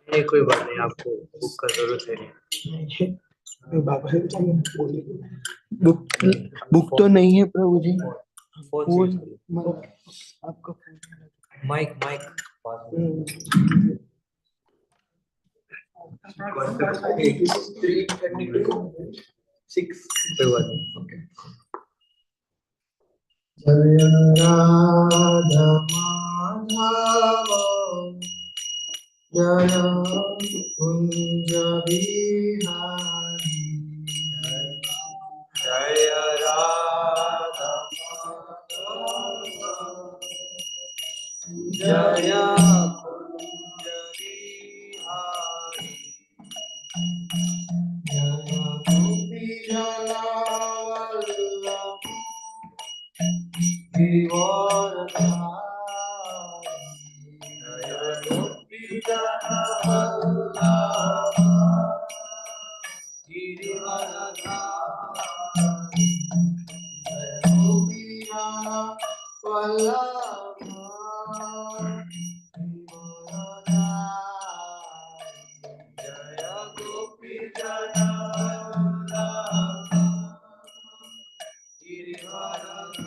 नहीं कोई बात नहीं, आपको बुक का जरूरत है नहीं। बाबा से बुक बुक तो नहीं है प्रभु जी। फोन आपका फोन माइक माइक 6 कोई बात नहीं। जय राधा माधव जय कुंज बिहारी जय राधा जय कुंज बिहारी जय गोपी जनावल्लभ जय गोपी जनावल्लभ गिरिवरधारी जय गोपी जनावल्लभ गिरिवरधारी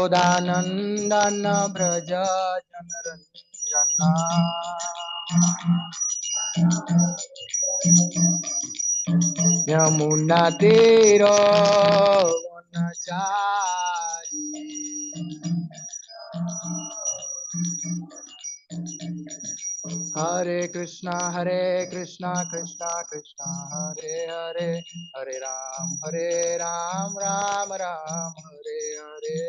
यशोदानंदन ब्रज जनरंजना यमुना तीर वनचारी हरे कृष्णा कृष्णा कृष्णा हरे हरे हरे राम राम राम हरे हरे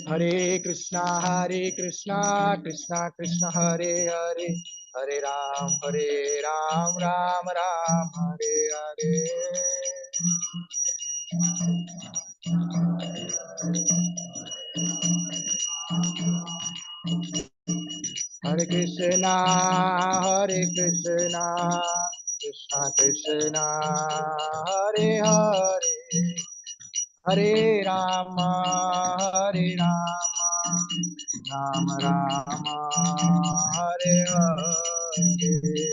हरे कृष्णा कृष्णा कृष्णा हरे हरे हरे राम राम हरे हरे हरे कृष्णा कृष्णा कृष्णा हरे हरे हरे राम राम हरे हरे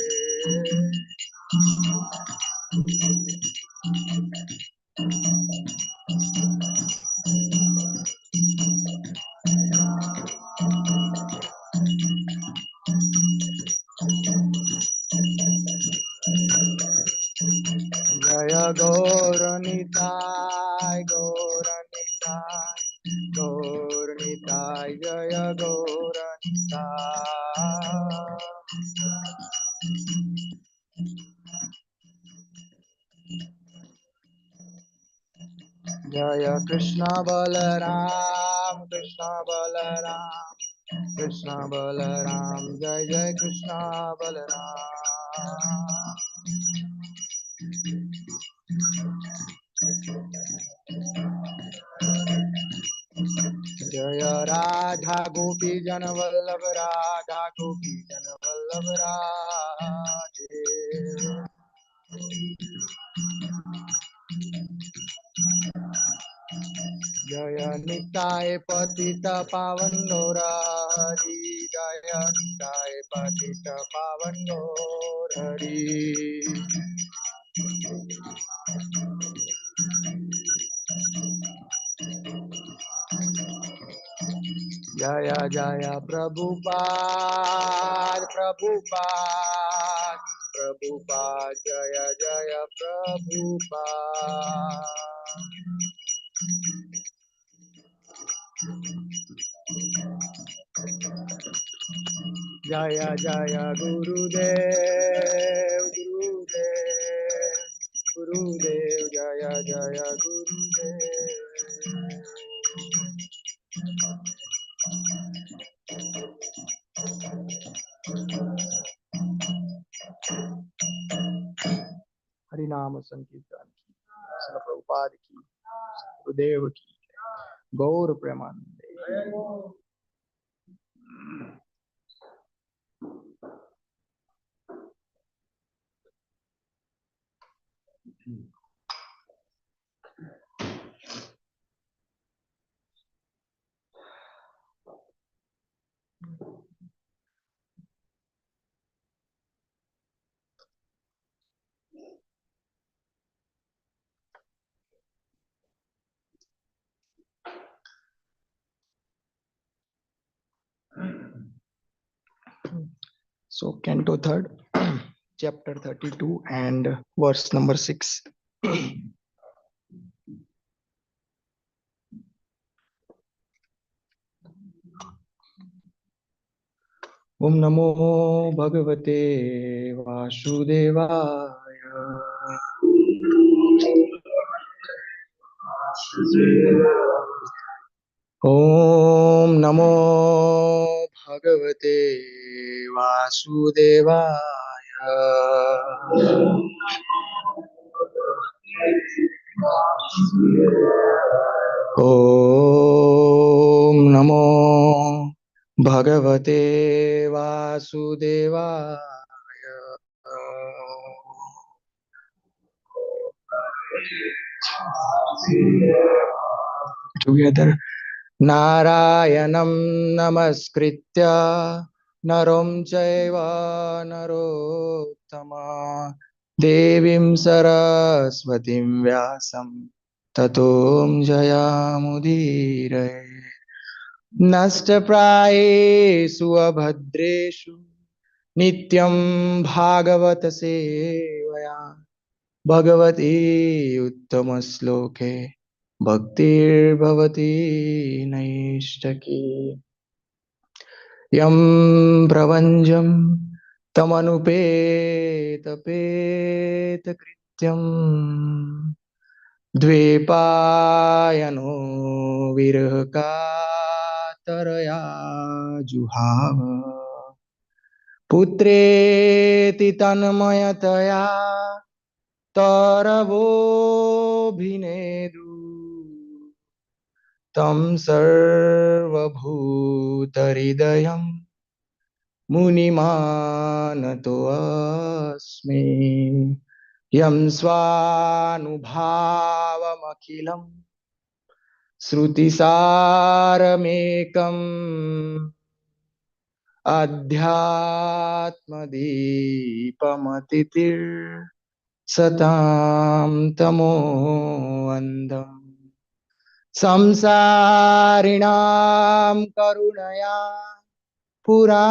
जय गौरनिताय गौरनिताय जय गौरनिताय जय कृष्ण बलराम जय जय कृष्ण बलराम राधा गोपी जन वल्लभ राधा गोपी जन वल्लभ राधे। जय निताय पतित पावन गौरी, जय निताय पतित पावन गौरी। जय जय प्रभुपाद प्रभुपाद प्रभुपाद, जय जय प्रभुपाद। जय जय गुरुदेव गुरुदेव गुरुदेव, जय जय गुरुदेव। हरि नाम संकीर्तन की, श्रील प्रभुपाद की, गुरुदेव की, गौर प्रेमानंदे। So, Canto 3rd, chapter 32 and verse number 6. Om Namo Bhagavate Vasudevaya. Om Namo Bhagavate Vasudevaya. Om Namo Bhagavate Vasudevaya. Together. Narayanam namaskritya narom chaiva narottama devim saraswatim vyasam tatom jayamudire. Nashtaprayesu abhadreshu nityam bhagavat sevaya Bhagwati उत्तमश्लोके भक्तिर्भवति नैष्ठकी। यं प्रपञ्चं तमनुपेतपेतकृत्यं द्वैपायनो विरहकातरया जुहाव पुत्रेति तन्मयतया तरवोऽभिनेदु तं सर्वभूतहृदयं मुनिमानतोऽस्मि। यं स्वानुभावमखिलं श्रुतिसारमेकम् अध्यात्मदीपमतितिर्सतां तमोऽन्धम् संसारिणां करुणया पुराणगुह्यं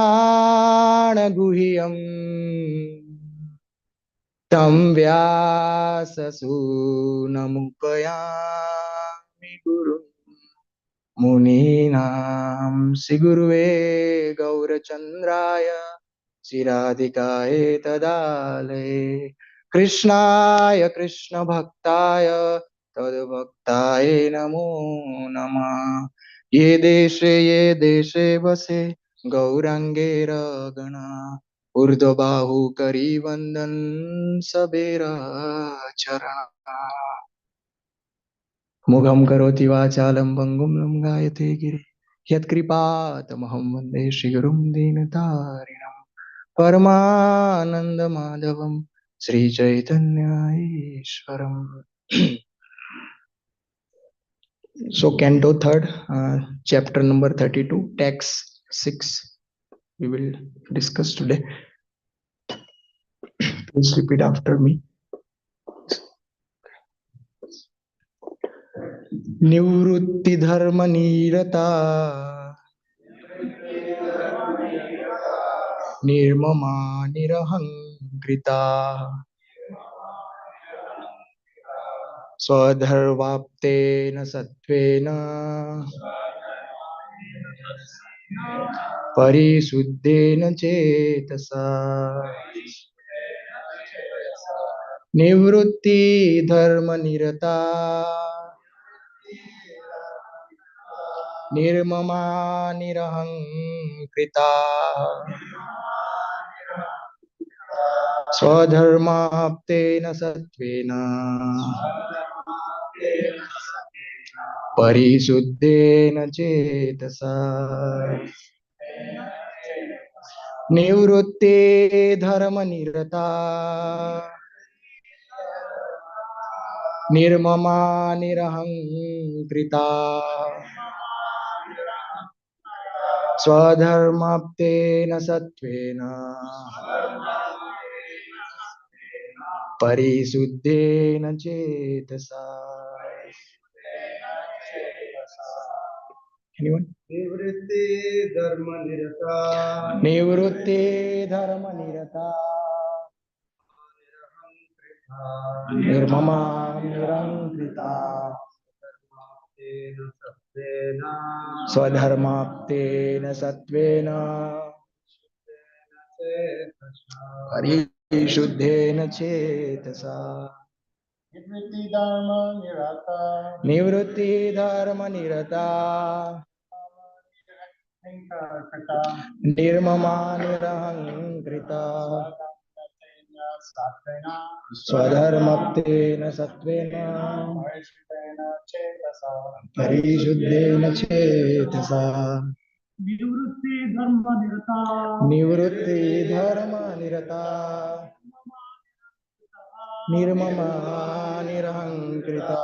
तं व्याससूनमुपयामि गुरुम् मुनीनां श्रीगुरुवे गौरचन्द्राय श्रीराधिकाय तदालये कृष्णाय कृष्णभक्ताय तद्भक्ताय नमो नमः। ये देशे वसे गौरांगेर गणा ऊर्ध्वबाहु करिवन्दन सबेर चरणा। मुखं करोति वाचालं पङ्गुं लङ्घयते गिरिं यत्कृपातमहं वन्दे श्रीगुरुं दीनतारिणं परमानन्दमाधवं श्रीचैतन्यईश्वरम्. So canto third, chapter number 32, text 6, we will discuss today. Please repeat after me. निवृत्ति धर्म निरता निर्ममा निरहंकृता स्वधर्वाप्तेन सत्त्वेन परिशुद्धेन चेतसा निवृत्ति धर्म निरता निर्ममा निरहंकृता स्वधर्माप्तेन सत्त्वेन परिशुद्धेन चेतसा निवृत्ते धर्म निरता निर्ममा निरहंकृता स्वधर्माप्तेन सत्त्वेन परिशुद्धेन चेतसा. Anyone? निवृत्ति धर्म निरता निवृत्ति धर्म निरता निर्ममा निरंकृता स्वधर्माप्तेन सत्त्वेन परिशुद्धेन चेतसा निवृत्ति धर्म निरता निर्ममा निरहंकृता स्वधर्मप्तेन सत्त्वेन परिशुद्धेन चेतसा निवृत्ति धर्म निरता निर्ममा निरहंकृता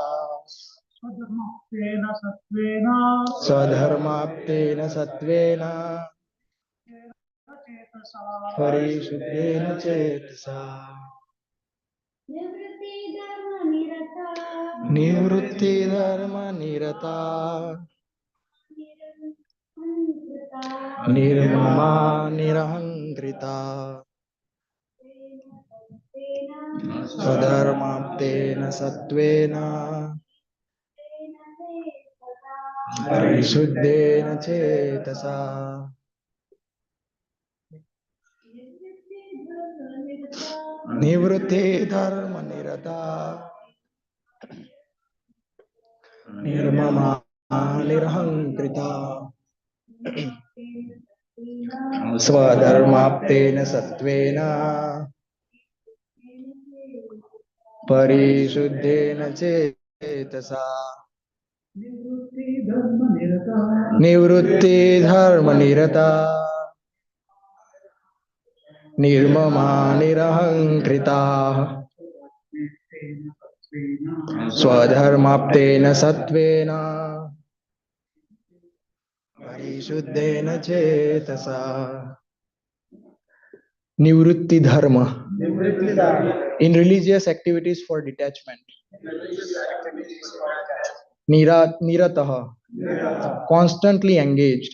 स्वधर्माप्तेन सत्त्वेन परिशुद्धेन चेतसा निवृत्ति धर्म निरता निर्ममा निरहंकृता स्वधर्माप्तेन सत्त्वेन परिशुद्धेन चेतसा निवृत्ति धर्म निरता निर्ममा निरहंकृता स्वधर्माप्तेन सत्त्वेन परिशुद्धेन चेतसा निवृत्ति धर्म निरता निर्ममा निरहंकृता स्वधर्माप्तेन सत्त्वेन परिशुद्धेन चेतसा निवृत्ति धर्म in religious activities for detachment niratah constantly engaged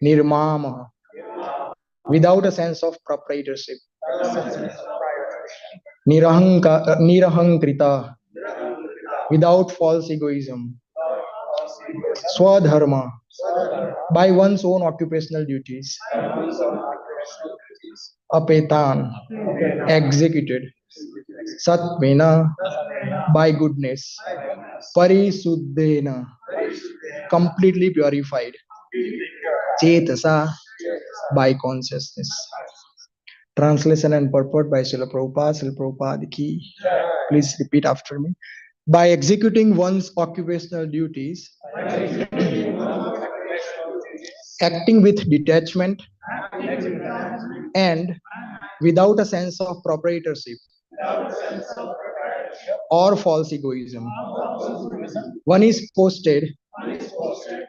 nirmama without a sense of proprietorship nirahankrita without false egoism swadharma by one's own occupational duties apetan executed satvena by goodness parisuddhena completely purified chetasa by consciousness. Translation and purport by Srila Prabhupada. Srila Prabhupada ki. Please repeat after me. By executing one's occupational duties acting with detachment and without a sense of proprietorship or false egoism. One is posted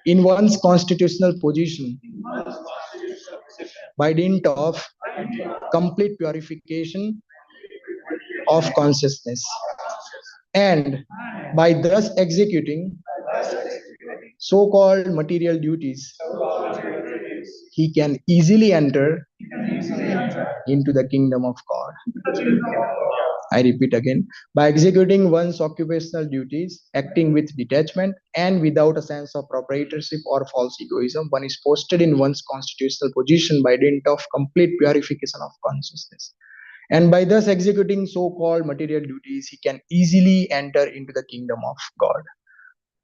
in one's constitutional position by dint of complete purification of consciousness, and by thus executing so called material duties, he can easily enter into the kingdom of God. I repeat again, by executing one's occupational duties, acting with detachment and without a sense of proprietorship or false egoism, one is posted in one's constitutional position by dint of complete purification of consciousness. And by thus executing so called material duties, he can easily enter into the kingdom of God.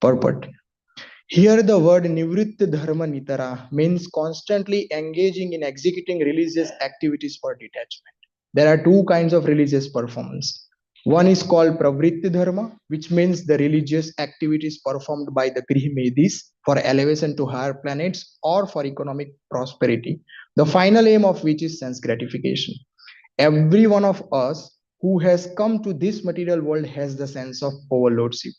Purport. Here, the word Nivritta Dharma Nitara means constantly engaging in executing religious activities for detachment. There are two kinds of religious performance. One is called Pravritti Dharma, which means the religious activities performed by the Grihmedis for elevation to higher planets or for economic prosperity, the final aim of which is sense gratification. Every one of us who has come to this material world has the sense of overlordship.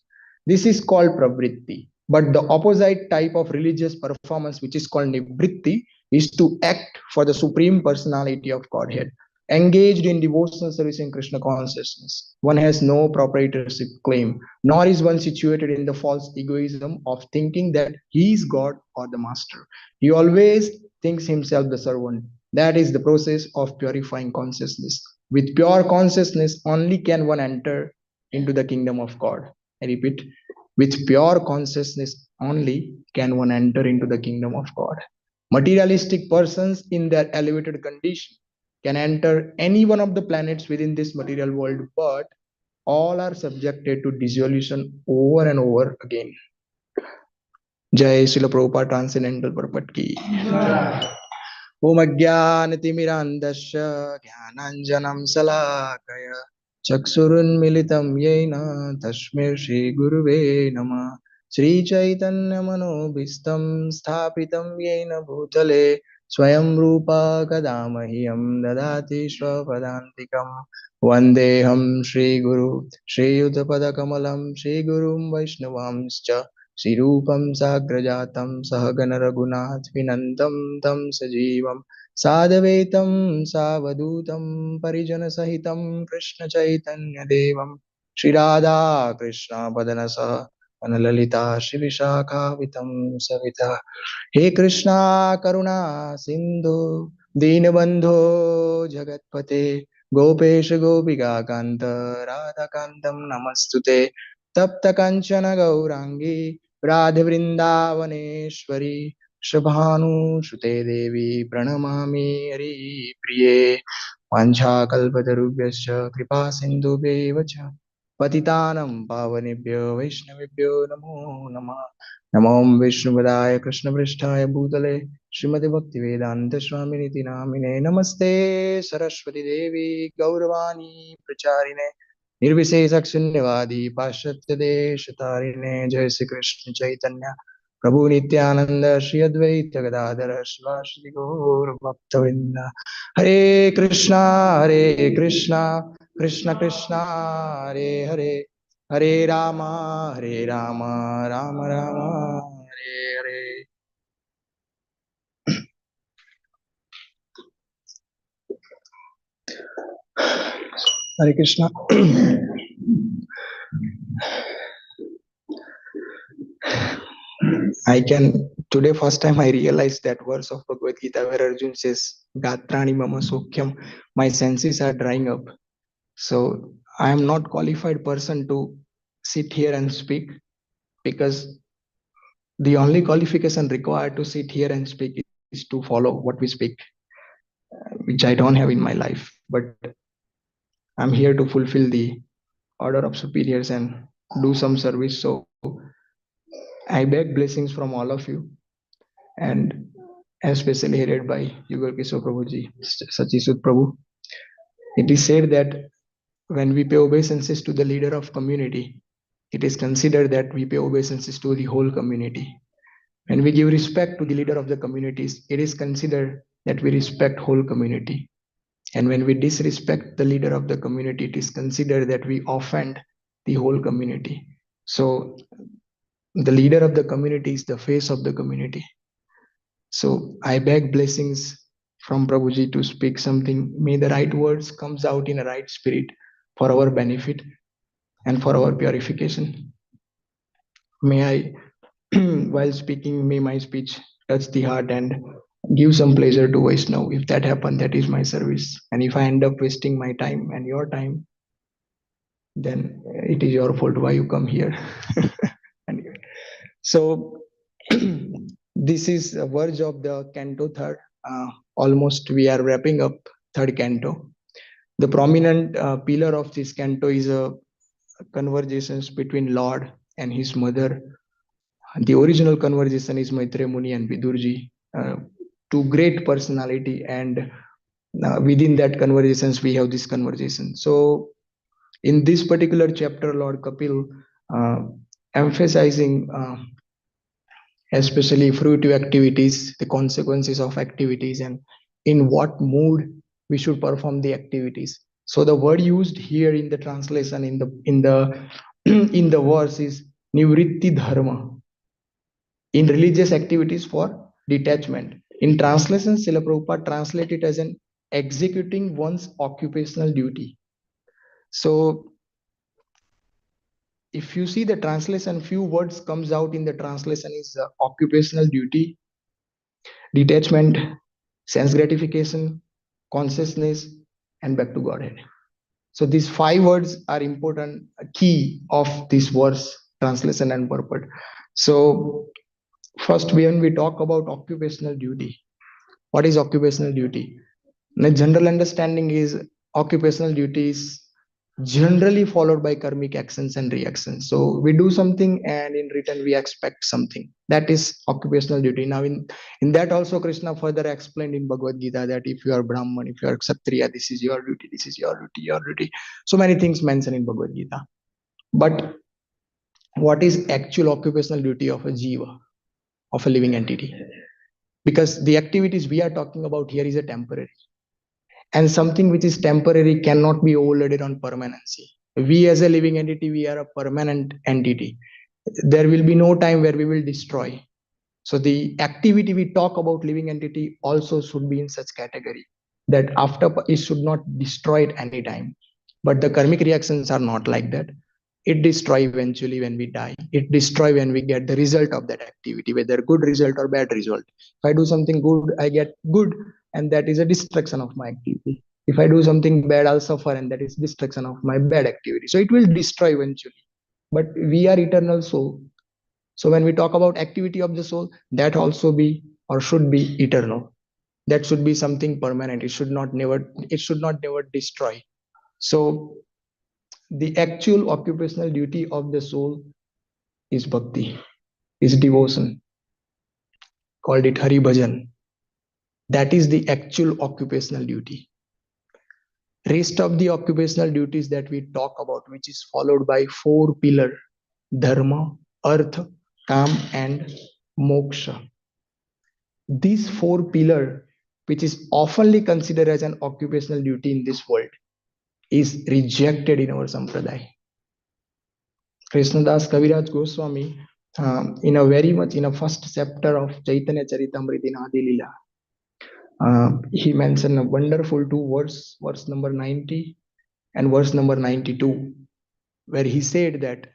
This is called pravritti. But the opposite type of religious performance, which is called nivritti, is to act for the supreme personality of Godhead. Engaged in devotional service in Krishna consciousness, one has no proprietorship claim, nor is one situated in the false egoism of thinking that he is God or the master. He always thinks himself the servant. That is the process of purifying consciousness. With pure consciousness, only can one enter into the kingdom of God. I repeat, with pure consciousness only can one enter into the kingdom of God. Materialistic persons in their elevated condition can enter any one of the planets within this material world, but all are subjected to dissolution over and over again. Jai Srila Prabhupada Transcendental Purport Ki. ॐ अज्ञानतिमिरान्धस्य ज्ञानाञ्जनं शलाकय चक्षुरुन्मिलितं येन तस्मै श्रीगुरुवे नमः श्रीचैतन्यमनोभीष्टं स्थापितं येन भूतले स्वयं रूपा कदा मह्यं ददाति स्वपदान्तिकं वन्देऽहं श्रीगुरु श्रीयुतपदकमलं श्रीगुरुं वैष्णवांश्च श्रीरूपं साग्रजातं सहगण रघुनाथविनन्दं तं सजीवं साद्वैतं सावधूतं परिजनसहितं कृष्णचैतन्यदेवं श्रीराधा कृष्णपदनसह वनललिता श्रीविशाखावितं सविता हे कृष्णा करुणा सिन्धु दीनबन्धो जगत्पते गोपेश गोपिकान्त राधाकान्तं नमस्तुते तप्त कंचन गौरांगी राधे वृंदावनेश्वरी शुभानुसुते देवी प्रणमामि हरिप्रिये वाञ्छाकल्पतरुभ्यश्च कृपा सिन्धुभ्यैव च पतितानं पावनेभ्यो वैष्णवेभ्यो नमो नमः नमो विष्णुपदाय कृष्णपृष्ठाय भूतले श्रीमति भक्तिवेदांत स्वामिनिति नामिने नमस्ते सरस्वती देवी गौरवाणी प्रचारिणे निर्विशेषक शून्यवादी पाश्चात्य देश तारिणे जय श्री कृष्ण चैतन्य प्रभु नित्यानंद श्री अद्वैत गदाधर शिवाश्री गौर भक्तवृंद हरे Krishna Krishna Krishna Hare Hare Hare Ram Ram Ram Hare Hare Hare Krishna I can today first time I realized that verse of Bhagavad Gita where Arjun says Gatrani mama sukhyam, my senses are drying up. So I am not qualified person to sit here and speak, because the only qualification required to sit here and speak is to follow what we speak, which I don't have in my life. But I'm here to fulfill the order of superiors and do some service. So I beg blessings from all of you, and especially headed by Yugal Kishore Prabhuji, Sachisud Prabhu. It is said that when we pay obeisances to the leader of community, it is considered that we pay obeisances to the whole community. When we give respect to the leader of the communities, it is considered that we respect whole community. And when we disrespect the leader of the community, it is considered that we offend the whole community. So the leader of the community is the face of the community. So I beg blessings from Prabhuji to speak something. May the right words comes out in a right spirit for our benefit and for our purification. May I, while speaking, may my speech touch the heart and give some pleasure to Vaishnav. If that happens, that is my service. And if I end up wasting my time and your time, then it is your fault why you come here. Anyway, so this is a verge of the canto third. Almost we are wrapping up third canto. The prominent pillar of this canto is a conversations between Lord and his mother. The original conversation is Maitreya Muni and Vidurji, two great personality, and within that conversations we have this conversation. So in this particular chapter, Lord Kapil uh, emphasizing especially fruitive activities, the consequences of activities, and in what mood we should perform the activities. So the word used here in the translation in the in the verse is nivritti dharma, in religious activities for detachment. In translation, Srila Prabhupada translate it as an executing one's occupational duty. So if you see the translation, few words comes out in the translation is occupational duty, detachment, sense gratification, consciousness, and back to Godhead. So these five words are important key of this verse translation and purport. So first, when we talk about occupational duty, what is occupational duty? The general understanding is occupational duties generally followed by karmic actions and reactions. So we do something and in return we expect something. That is occupational duty. Now in that also Krishna further explained in Bhagavad Gita that if you are Brahman, if you are Kshatriya, this is your duty, this is your duty, your duty. So many things mentioned in Bhagavad Gita. But what is actual occupational duty of a jiva, of a living entity? Because the activities we are talking about here is a temporary, and something which is temporary cannot be overloaded on permanency. We as a living entity, we are a permanent entity. There will be no time where we will destroy. So the activity we talk about living entity also should be in such category that after it should not destroy at any time. But the karmic reactions are not like that. It destroy eventually when we die. It destroy when we get the result of that activity, whether good result or bad result. If I do something good, I get good, and that is a destruction of my activity. If I do something bad, I'll suffer, and that is destruction of my bad activity. So it will destroy eventually. But we are eternal soul. So when we talk about activity of the soul, that also be or should be eternal. That should be something permanent. It should not never destroy. So the actual occupational duty of the soul is bhakti, is devotion, called it Hari Bhajan. That is the actual occupational duty. Rest of the occupational duties that we talk about, which is followed by four pillar: dharma, artha, kam, and moksha. These four pillar, which is oftenly considered as an occupational duty in this world, is rejected in our sampradaya. Krishnadas Kaviraj Goswami, in a very much in a first chapter of Chaitanya Charitamrita in Adi Lila, he mentioned a wonderful two words, verse number 90 and verse number 92, where he said that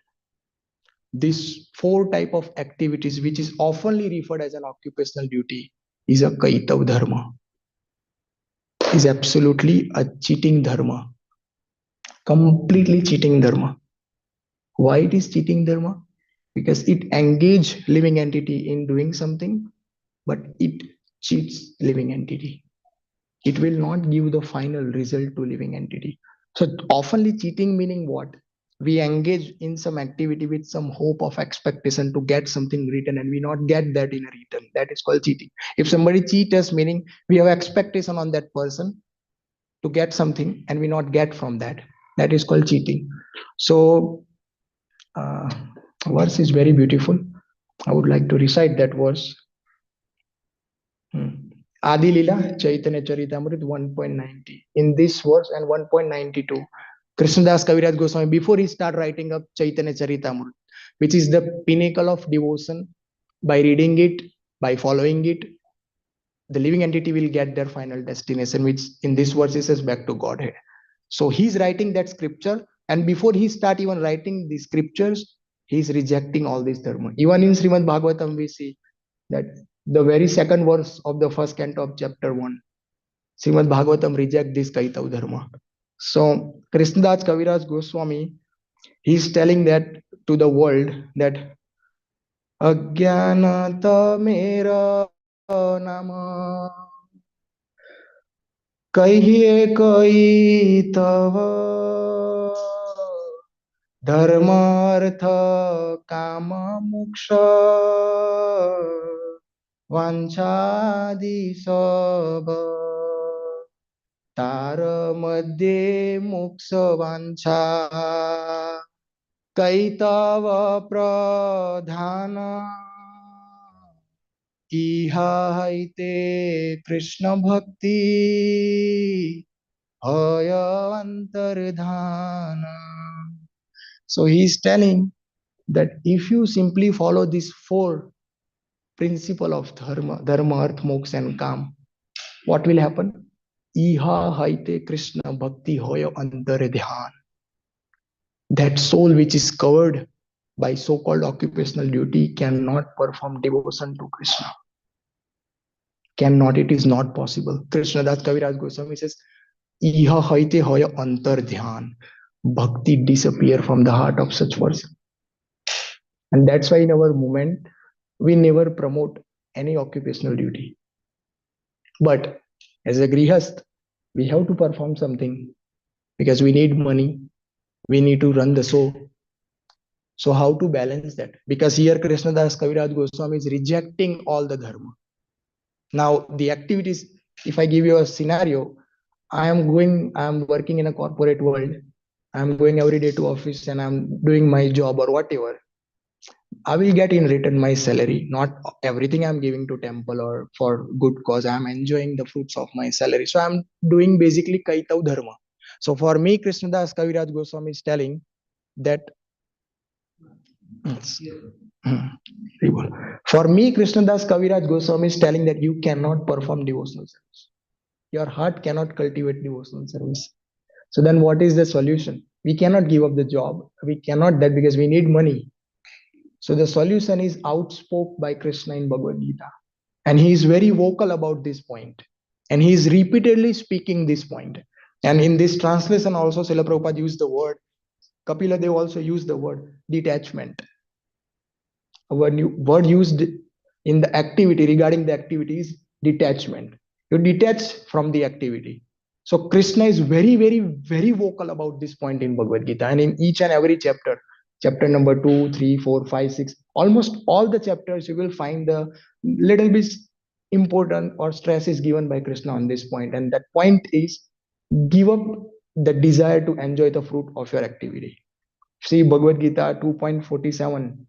this four type of activities, which is oftenly referred as an occupational duty, is a kaitav dharma, is absolutely a cheating dharma, completely cheating dharma. Why it is cheating dharma? Because it engage living entity in doing something, but it cheats living entity. It will not give the final result to living entity. So oftenly cheating meaning what? We engage in some activity with some hope of expectation to get something written, and we not get that in a return. That is called cheating. If somebody cheat us, meaning we have expectation on that person to get something and we not get from that. That is called cheating. So uh, verse is very beautiful. I would like to recite that verse. Adi Lila, Chaitanya Charitamrita 1.90. In this verse and 1.92, Krishnadas Kaviraj Goswami, before he start writing up Chaitanya Charitamrita, which is the pinnacle of devotion, by reading it, by following it, the living entity will get their final destination, which in this verse it says back to Godhead. So he's writing that scripture, and before he start even writing the scriptures, he's rejecting all this dharma. Even in Srimad Bhagavatam, we see that the very second verse of the first canto of chapter 1, Srimad Bhagavatam reject this Kaitav dharma. So Krishnadas Kaviraj Goswami, he's telling that to the world that Ajnanata mera nama कहिए कोई तव धर्मार्थ काम मोक्ष वांछादि सब तार मध्ये मोक्ष वांछा कैतव प्रधान इहा हैते कृष्ण भक्ति हय अंतर्धान. So he is telling that if you simply follow these four principle of dharma, arth, moksha and kam, what will happen? Iha haite Krishna bhakti hoya antardhyan. That soul which is covered by so-called occupational duty cannot perform devotion to Krishna. Cannot, it is not possible. Krishna Das Kaviraj Goswami says, Iha haite hoya antardhyan. Bhakti disappear from the heart of such person. And that's why in our movement, we never promote any occupational duty. But as a grihast, we have to perform something because we need money, we need to run the show. So how to balance that? Because here Krishnadas Kaviraj Goswami is rejecting all the dharma. Now the activities, if I give you a scenario, I am working in a corporate world. I'm going every day to office and I'm doing my job or whatever. I will get in return my salary. Not everything I'm giving to temple or for good cause. I'm enjoying the fruits of my salary. So I'm doing basically Kaitav Dharma. So for me, Krishnadas Kaviraj Goswami is telling that for me, Krishnadas Kaviraj Goswami is telling that you cannot perform devotional service. Your heart cannot cultivate devotional service. So then what is the solution? We cannot give up the job. We cannot that because we need money. So the solution is outspoke by Krishna in Bhagavad Gita. And he is very vocal about this point. And he is repeatedly speaking this point. And in this translation also, Srila Prabhupada used the word, Kapila Dev also used the word detachment. A word used in the activity, regarding the activity is detachment. You detach from the activity. So Krishna is very, very, very vocal about this point in Bhagavad Gita. And in each and every chapter number 2, 3, 4, 5, 6, almost all the chapters, you will find the little bit important or stress is given by Krishna on this point. And that point is give up the desire to enjoy the fruit of your activity. See Bhagavad Gita 2.47,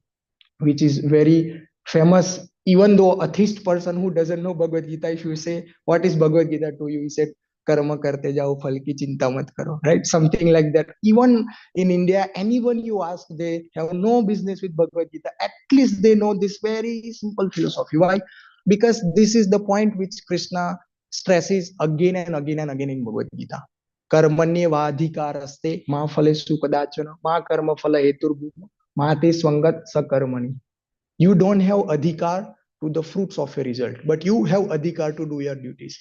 which is very famous. Even though a theist person who doesn't know Bhagavad Gita, if you say, what is Bhagavad Gita to you? He said, karma karte jao, phal ki chinta mat karo, right? Something like that. Even in India, anyone you ask, they have no business with Bhagavad Gita. At least they know this very simple philosophy. Why? Because this is the point which Krishna stresses again and again and again in Bhagavad Gita. कर्मण्येवाधिकारस्ते मा फलेषु कदाचन मा कर्म फल हेतुर्भूः मा ते स्वंगत सकर्मणि. You don't have adhikar to the fruits of your result, but you have adhikar to do your duties.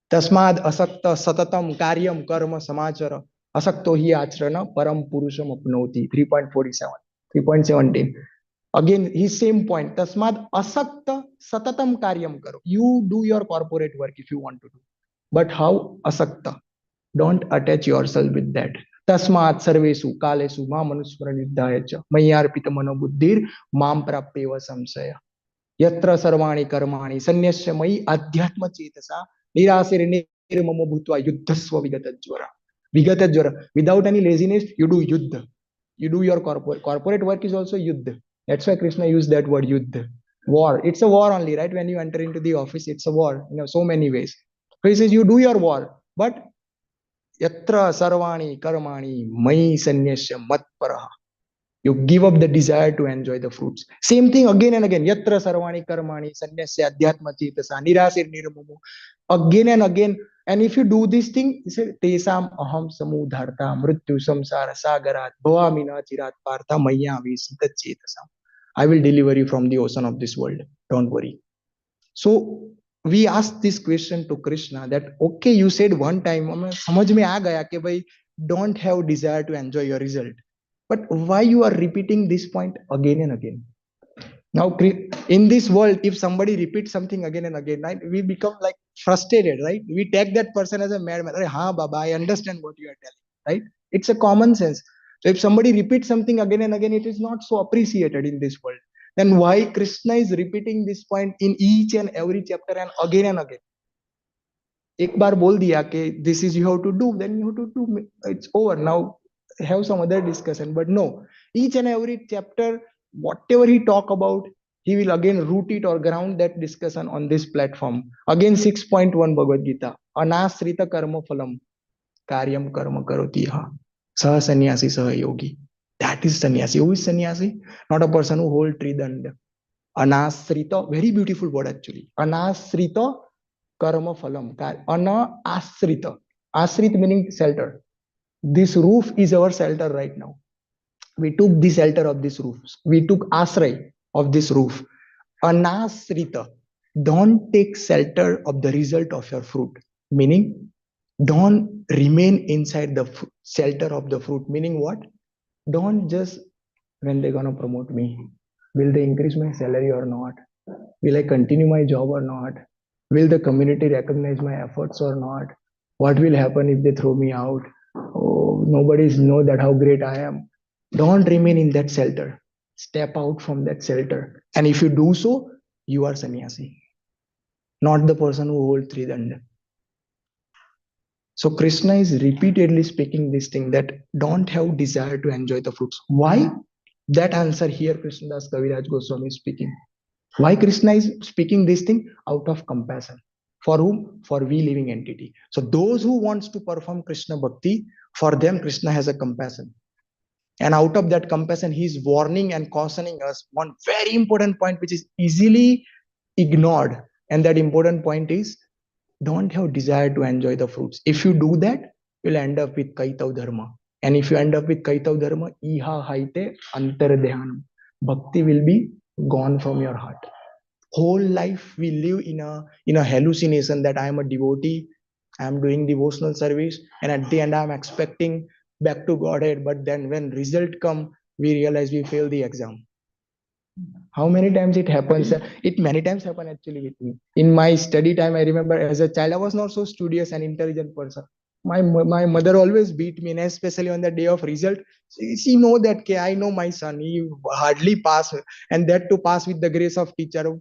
Tasmad asakta satatam karyam karma samachara asakto hi achrana param purusham apnoti. 3.47, 3.17. Again, his same point. Tasmad asakta satatam karyam karo. You do your corporate work if you want to do. But how asakta? Don't attach yourself with that. तस्मात् सर्वेषु कालेषु माम अनुस्मरनिर्धाय च मय्यार्पित मनोबुद्धिर माम प्राप्येव संशय यत्र सर्वाणि कर्माणि सन्न्यस्य मयि अध्यात्म चेतसा निराशीर निर्ममो भूत्वा युद्धस्व विगत ज्वर. Without any laziness, you do yuddha. You do your corporate work is also yuddha. That's why Krishna used that word yuddha. war. It's a war only, right? When you enter into the office, it's a war, so many ways. So he says, you do your war, but yatra sarvani karmani mai sanyasya mat paraha. You give up the desire to enjoy the fruits. Same thing again and again. Yatra sarvani karmani sanyasya adhyatma chetasa nirasir nirmumu. Again and again. And if you do this thing, he said, tesam aham samudharta mrityu samsara sagarat bhavamina chirat partha maya visita chetasam. I will deliver you from the ocean of this world. Don't worry. So we asked this question to Krishna that, okay, you said one time, समझ में आ गया कि भाई don't have desire to enjoy your result. But why you are repeating this point again and again? Now in this world, if somebody repeats something again and again, right, we become like frustrated, right? We take that person as a madman. Ha, Baba, I understand what you are telling, right? It's a common sense. So if somebody repeats something again and again, it is not so appreciated in this world. Then why Krishna is repeating this point in each and every chapter and again? एक बार बोल दिया कि this is you have to do, then you have to do. It's over now. Have some other discussion, but no. Each and every chapter, whatever he talk about, he will again root it or ground that discussion on this platform. Again, 6.1 Bhagavad Gita. Anasrita karma phalam karyam karma karoti ha. Sah sannyasi sah yogi. That is sannyasi. Who is sannyasi? Not a person who hold tridanda. Anasrita, very beautiful word actually. Anasrita karma phalam. Ana asrita. Asrit meaning shelter. This roof is our shelter right now. We took the shelter of this roof. We took asray of this roof. Anasrita. Don't take shelter of the result of your fruit. Meaning, don't remain inside the shelter of the fruit. Meaning what? Don't just, when they're gonna promote me, will they increase my salary or not? Will I continue my job or not? Will the community recognize my efforts or not? What will happen if they throw me out? Oh, nobody's know that how great I am. Don't remain in that shelter. Step out from that shelter. And if you do so, you are sannyasi, not the person who holds three danda. So Krishna is repeatedly speaking this thing that don't have desire to enjoy the fruits. Why? That answer here Krishnadas Kaviraj Goswami is speaking. Why Krishna is speaking this thing? Out of compassion. For whom? For we living entity. So those who wants to perform Krishna Bhakti, for them Krishna has a compassion. And out of that compassion, he is warning and cautioning us one very important point which is easily ignored. And that important point is, don't have desire to enjoy the fruits. If you do that, you'll end up with Kaitav Dharma. And if you end up with Kaitav Dharma, Iha Haite Antardhyanam. Bhakti will be gone from your heart. Whole life we live in a hallucination that I am a devotee, I am doing devotional service, and at the end I am expecting back to Godhead. But then when result come, we realize we fail the exam. How many times it happens? It many times happen actually with me. In my study time, I remember as a child, I was not so studious and intelligent person. My mother always beat me, and especially on the day of result, she know that okay, I know my son, he hardly pass, and that to pass with the grace of teacher.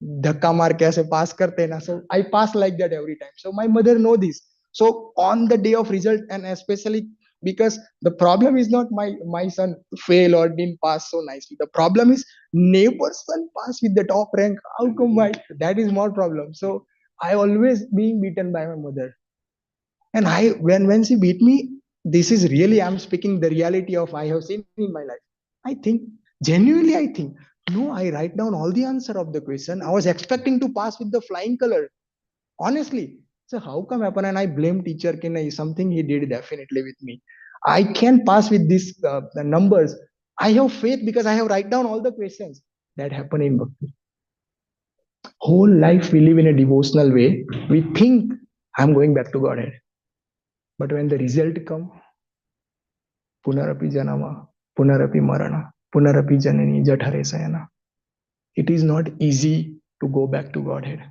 धक्का मार के ऐसे पास करते हैं ना, so I pass like that every time. So my mother know this. So on the day of result, and especially because the problem is not my son fail or didn't pass so nicely. The problem is neighbor's son pass with the top rank. How come my, that is more problem. So I always being beaten by my mother. And I when she beat me, this is really, I'm speaking the reality of I have seen in my life. I think, genuinely I think, no, I write down all the answer of the question. I was expecting to pass with the flying color, honestly. So how come happen? And I blame teacher, something he did definitely with me. I can pass with these the numbers. I have faith because I have write down all the questions. That happen in bhakti. Whole life we live in a devotional way. We think I'm going back to Godhead. But when the result come, punarapi janama, punarapi marana, punarapi janani jathare sayana. It is not easy to go back to Godhead.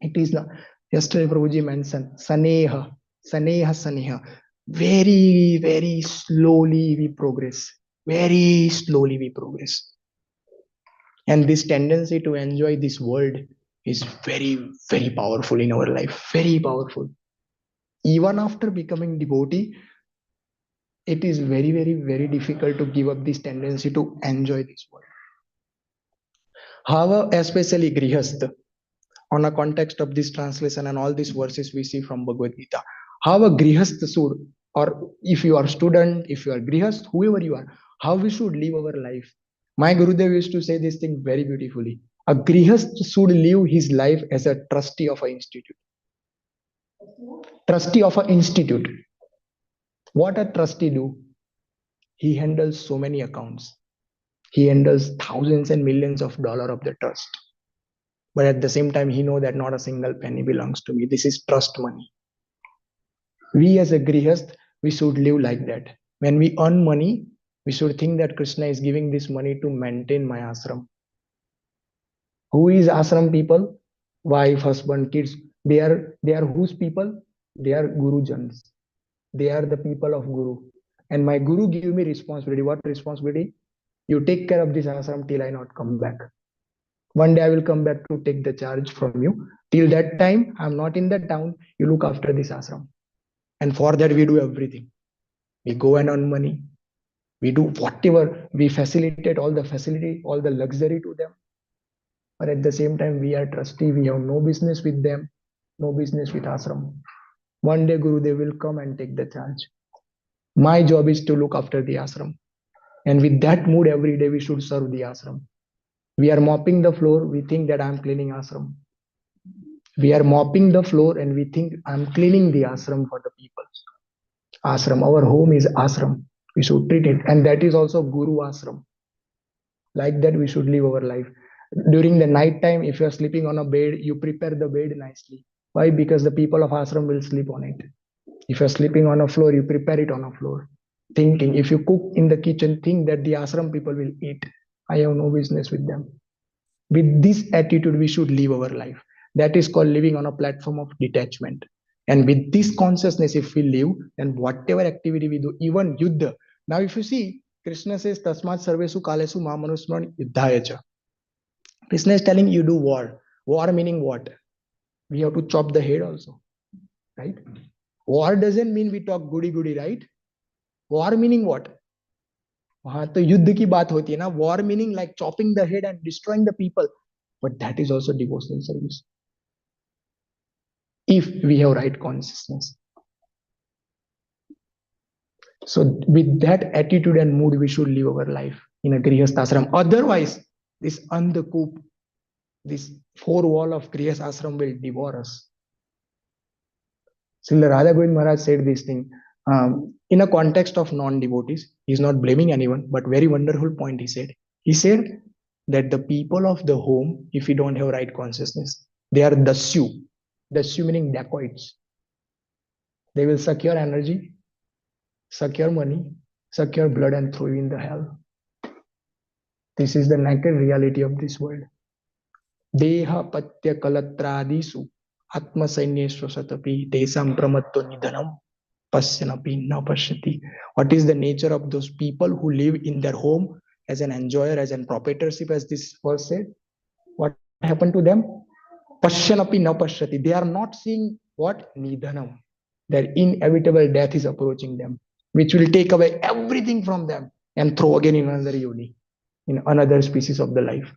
It is not. Yesterday Prabhuji mentioned saneha, saneha, saneha. Very, very slowly we progress. Very slowly we progress. And this tendency to enjoy this world is very, very powerful in our life. Very powerful. Even after becoming devotee, it is very, very, very difficult to give up this tendency to enjoy this world. However, especially Grihastha, on a context of this translation and all these verses we see from Bhagavad Gita, how a Grihastha should, or if you are student, if you are Grihast, whoever you are, how we should live our life. My Gurudev used to say this thing very beautifully. A Grihast should live his life as a trustee of an institute. Trustee of an institute. What a trustee do? He handles so many accounts. He handles thousands and millions of dollars of the trust. But at the same time, he know that not a single penny belongs to me. This is trust money. We as a grihast, we should live like that. When we earn money, we should think that Krishna is giving this money to maintain my ashram. Who is ashram people? Wife, husband, kids. They are whose people? They are Gurujans. They are the people of Guru. And my Guru give me responsibility. What responsibility? You take care of this ashram till I not come back. One day I will come back to take the charge from you. Till that time, I'm not in the town. You look after this ashram. And for that, we do everything. We go and earn money. We do whatever. We facilitate all the facility, all the luxury to them. But at the same time, we are trustee. We have no business with them, no business with ashram. One day, Guru, they will come and take the charge. My job is to look after the ashram. And with that mood, every day we should serve the ashram. We are mopping the floor. We think that I'm cleaning ashram. We are mopping the floor and we think I'm cleaning the ashram for the people. Ashram, our home is ashram. We should treat it. And that is also Guru ashram. Like that, we should live our life. During the night time, if you are sleeping on a bed, you prepare the bed nicely. Why? Because the people of ashram will sleep on it. If you're sleeping on a floor, you prepare it on a floor. Thinking, if you cook in the kitchen, think that the ashram people will eat. I have no business with them. With this attitude, we should live our life. That is called living on a platform of detachment. And with this consciousness, if we live, then whatever activity we do, even yuddha. Now, if you see, Krishna says, Tasmat sarvesu kalesu mamanusman yuddhayacha. Krishna is telling you do war. War meaning what? We have to chop the head also, right? War doesn't mean we talk goody goody, right? War meaning what? वहां तो युद्ध की बात होती है ना. War meaning like chopping the head and destroying the people. But that is also devotional service. If we have right consciousness. So with that attitude and mood, we should live our life in a Grihastha ashram. Otherwise, this andhakoop, this four wall of Grihastha ashram will devour us. Srila Radha Govind Maharaj said this thing in a context of non-devotees. He's not blaming anyone, but very wonderful point he said. He said that the people of the home, if we don't have right consciousness, they are dasyu. Dasyu meaning dacoits. They will suck your energy, suck your money, suck your blood and throw you in the hell. This is the naked reality of this world. Deha patya kalatradisu atma sainyesva satapi desam pramatto nidhanam pasyanapi na pashyati. What is the nature of those people who live in their home as an enjoyer, as an proprietorship, as this verse said? What happened to them? Pasyanapi na pashyati. They are not seeing what? Nidhanam. Their inevitable death is approaching them, which will take away everything from them and throw again in another yoni, in another species of the life.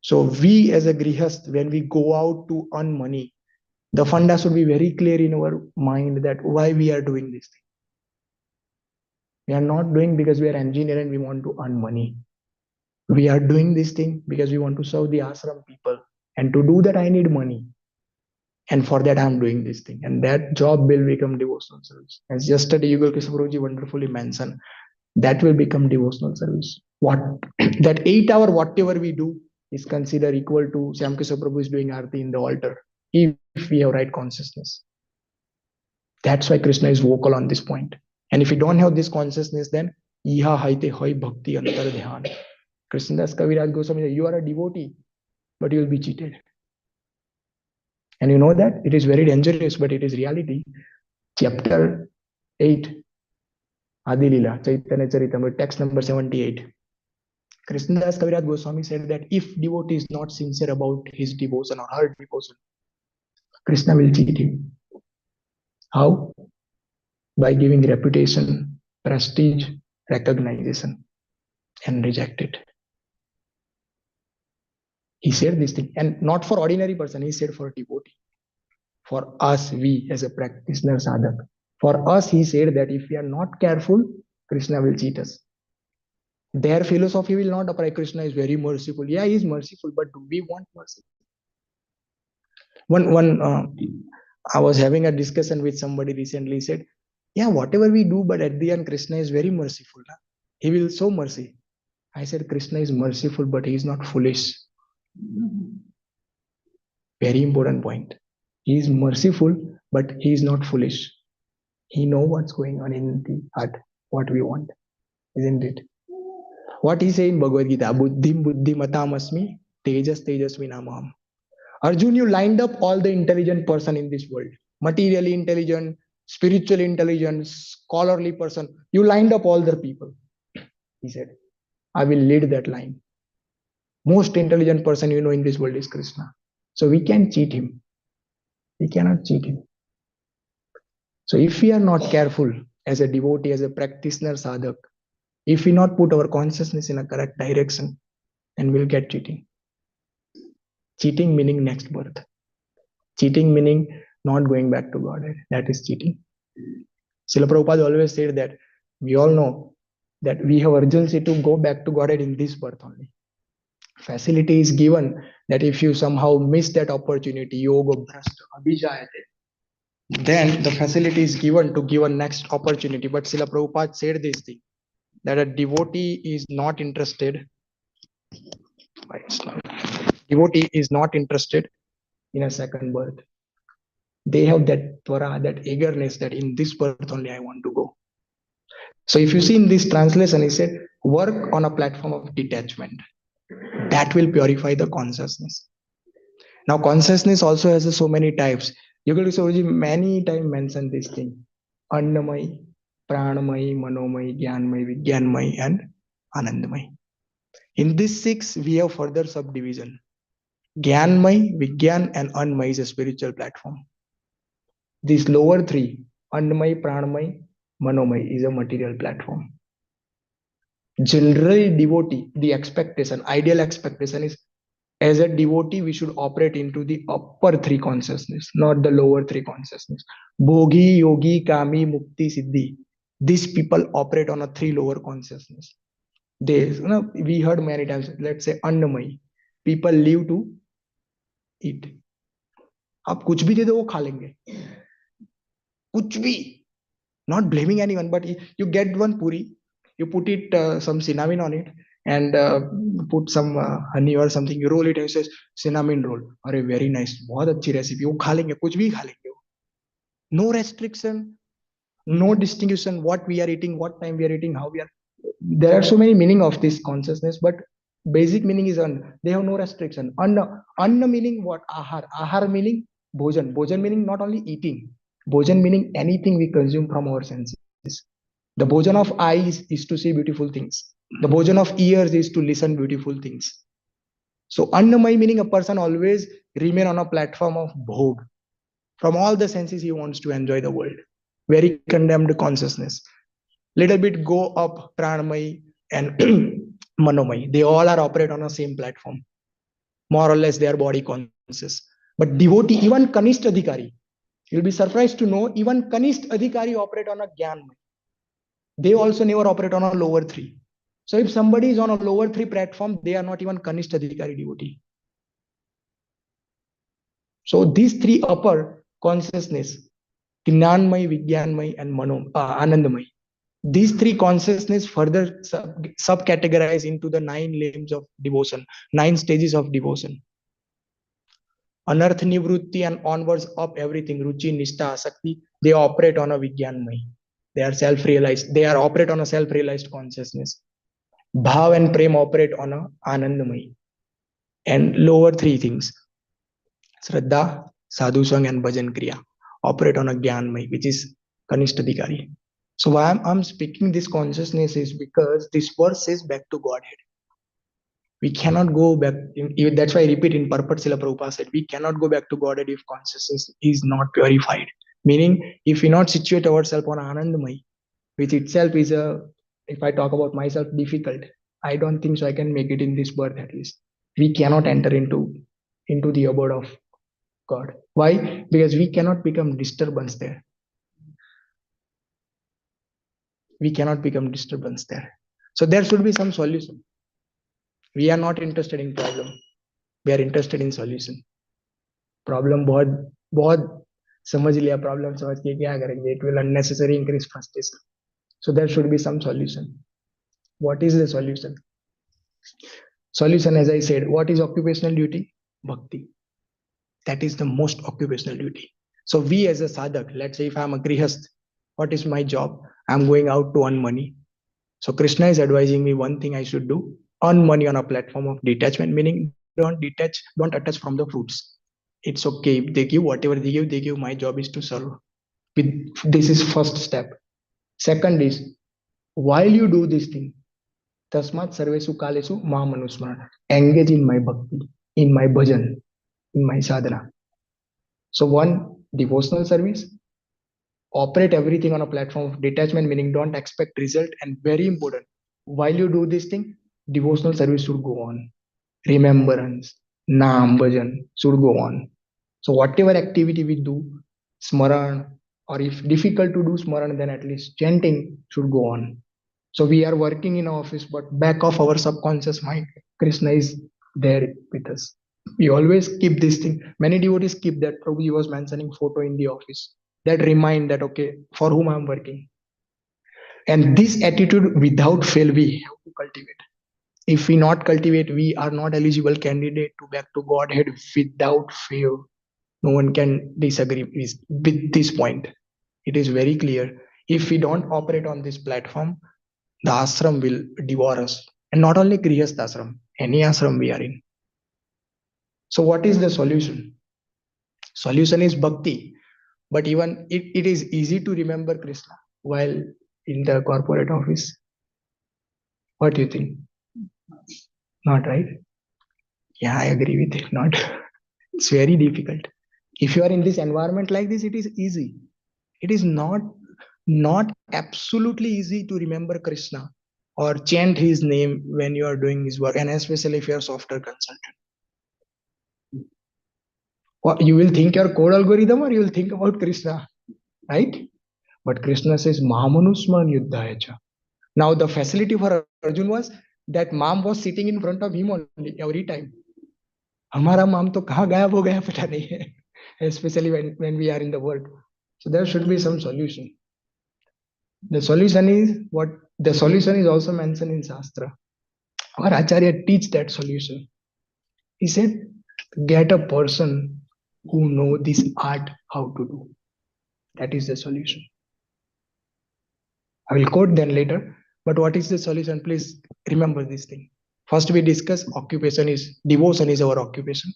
So we as a grihast, when we go out to earn money, the funda should be very clear in our mind that why we are doing this thing. We are not doing because we are engineer and we want to earn money. We are doing this thing because we want to serve the ashram people. And to do that, I need money. And for that, I'm doing this thing. And that job will become devotional service. As yesterday, Yugal Kishaprabhuji wonderfully mentioned, that will become devotional service. What that 8 hour, whatever we do, is considered equal to Shyam Kishore Prabhu is doing arti in the altar, if we have right consciousness. That's why Krishna is vocal on this point. And if you don't have this consciousness, then iha haite hoy bhakti antar dhyan. Krishnadas Kaviraj Goswami, you are a devotee, but you will be cheated. And you know that it is very dangerous, but it is reality. Chapter 8, Adi Lila, Chaitanya Charitamrita, text number 78. Krishnadas Kaviraj Goswami said that if devotee is not sincere about his devotion or her devotion, Krishna will cheat him. How? By giving reputation, prestige, recognition, and reject it. He said this thing, and not for ordinary person. He said for devotee. For us, we as a practitioner sadhak. For us, he said that if we are not careful, Krishna will cheat us. Their philosophy will not apply. Krishna is very merciful. Yeah, he is merciful, but do we want mercy? One, I was having a discussion with somebody recently. He said, "Yeah, whatever we do, but at the end, Krishna is very merciful. Na? He will show mercy." I said, "Krishna is merciful, but he is not foolish." Very important point. He is merciful, but he is not foolish. He know what's going on in the heart, what we want, isn't it? What he say in Bhagavad Gita, Buddhim buddhimatam asmi, tejas tejasmi namaham. Arjun, you lined up all the intelligent person in this world. Materially intelligent, spiritually intelligent, scholarly person. You lined up all the people. He said, I will lead that line. Most intelligent person you know in this world is Krishna. So we can cheat him. We cannot cheat him. So if we are not careful as a devotee, as a practitioner sadhak, if we not put our consciousness in a correct direction, and we'll get cheating. Cheating meaning next birth. Cheating meaning not going back to Godhead. That is cheating. Srila Prabhupada always said that we all know that we have urgency to go back to Godhead in this birth only. Facility is given that if you somehow miss that opportunity, yoga bhrasta abhijayate, then the facility is given to give a next opportunity. But Srila Prabhupada said this thing, that a devotee is not interested. Devotee is not interested in a second birth. They have that tvara, that eagerness that in this birth only I want to go. So if you see in this translation, he said, work on a platform of detachment. That will purify the consciousness. Now, consciousness also has so many types. Yoga Swami many times mentioned this thing. Annamay, Pranamay, Manomay, Jnanmay, Vijnanmay, and Anandamay. In these six, we have further subdivision. Jnanmay, Vijnan, and Anmay is a spiritual platform. These lower three, Annamay, Pranamay, Manomay, is a material platform. Generally, devotee, the expectation, ideal expectation is as a devotee, we should operate into the upper three consciousness, not the lower three consciousness. Bhogi, yogi, kami, mukti, siddhi. These people operate on a three lower consciousness. We heard many times, let's say Annamay. People live to eat. आप कुछ भी दे दो वो खा लेंगे कुछ भी not blaming anyone but you get one puri you put it some cinnamon on it and put some honey or something you roll it and it says cinnamon roll अरे very nice बहुत अच्छी recipe वो खा लेंगे कुछ भी खा लेंगे no restriction no distinction what we are eating what time we are eating how we are there are so many meaning of this consciousness but basic meaning is anna they have no restriction anna meaning what ahar meaning bhojan meaning not only eating bhojan meaning anything we consume from our senses the bhojan of eyes is to see beautiful things the bhojan of ears is to listen beautiful things so annamay meaning a person always remain on a platform of bhog from all the senses he wants to enjoy the world very condemned consciousness little bit go up pranamay and manomay they all are operate on the same platform more or less they are body conscious but devotee even kanishta adhikari you'll be surprised to know even kanishta adhikari operate on a jnanmay they also never operate on a lower three so if somebody is on a lower three platform they are not even kanishta adhikari devotee so these three upper consciousness Jnanmay, Vijnanmay, and Anandamay. These three consciousness further subcategorize into the 9 limbs of devotion, 9 stages of devotion. Anarth Nivrutti and onwards up everything, Ruchi, Nishta, Asakti, they operate on a Vijnanmay. They are self-realized. They are operate on a self-realized consciousness. Bhav and Prem operate on a Anandamay. And lower three things, Shraddha, Sadhu Sang, and Bhajan Kriya operate on a Jnanmay, which is Kanishtadikari. So why I'm speaking this consciousness is because this verse says back to Godhead. We cannot go back. That's why I repeat in purport Srila Prabhupada said, we cannot go back to Godhead if consciousness is not purified. Meaning, if we not situate ourselves on Anandamay, which itself is if I talk about myself, difficult. I don't think so I can make it in this birth at least. we cannot enter into the abode of God. Why? Because we cannot become disturbance there. We cannot become disturbance there. So there should be some solution. We are not interested in problem. We are interested in solution. Problem बहुत बहुत समझ लिया, problem समझ के क्या करेंगे, it will unnecessary increase frustration. So there should be some solution. What is the solution? Solution, as I said, what is occupational duty? Bhakti. That is the most occupational duty. So we as a sadhak, let's say if I'm a grihast, what is my job? I'm going out to earn money. So Krishna is advising me one thing I should do: earn money on a platform of detachment, meaning don't attach from the fruits. It's okay if they give whatever they give, they give. My job is to serve. This is first step. Second is, while you do this thing, tasmat sarvesu kalesu mamanusmran, engage in my bhakti, in my bhajan, in my sadhana. So one, devotional service, operate everything on a platform of detachment, meaning don't expect result. And very important, while you do this thing, devotional service should go on. Remembrance, naam, bhajan should go on. So whatever activity we do, smaran, or if difficult to do smaran, then at least chanting should go on. So we are working in office, but back of our subconscious mind, Krishna is there with us. We always keep this thing. Many devotees keep that. Prabhu was mentioning photo in the office, that remind that okay, for whom I'm working. And this attitude without fail we have to cultivate. If we not cultivate, we are not eligible candidate to back to Godhead without fail. No one can disagree with this point. It is very clear. If we don't operate on this platform, the ashram will devour us. And not only grihast ashram, any ashram we are in. So what is the solution? Solution is bhakti. But even it is easy to remember Krishna while in the corporate office. What do you think? Not right? Yeah, I agree with it. Not. It's very difficult. If you are in this environment like this, it is easy. It is not absolutely easy to remember Krishna or chant his name when you are doing his work, and especially if you are software consultant. You will think your code algorithm or you will think about Krishna, right? But Krishna says, Mahamanusman Yuddhayacha. Now the facility for Arjun was that mom was sitting in front of him only every time. हमारा mom तो कहाँ गायब हो गया पता नहीं है, especially when we are in the world. So there should be some solution. The solution is what? The solution is also mentioned in Shastra. Our Acharya teach that solution. He said, get a person who know this art how to do. That is the solution. I will quote then later. But what is the solution? Please remember this thing. First, we discuss devotion is our occupation.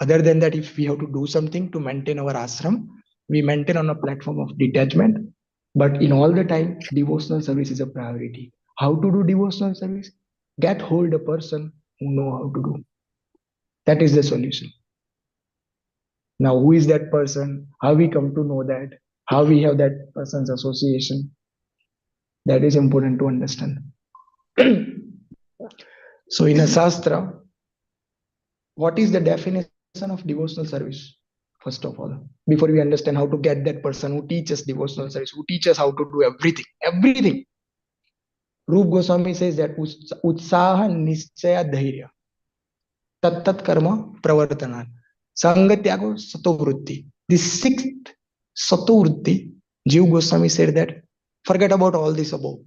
Other than that, if we have to do something to maintain our ashram, we maintain on a platform of detachment. But in all the time, devotional service is a priority. How to do devotional service? Get hold a person who know how to do. That is the solution. Now, who is that person? How we come to know that? How we have that person's association? That is important to understand. So in a Shastra, what is the definition of devotional service? First of all, before we understand how to get that person who teaches devotional service, who teaches how to do everything. Rup Goswami says that utsaha nischaya dhairya tattat karma pravartanan sangatyago satovrutti. The sixth satovrutti, Jiv Goswami said that forget about all this above.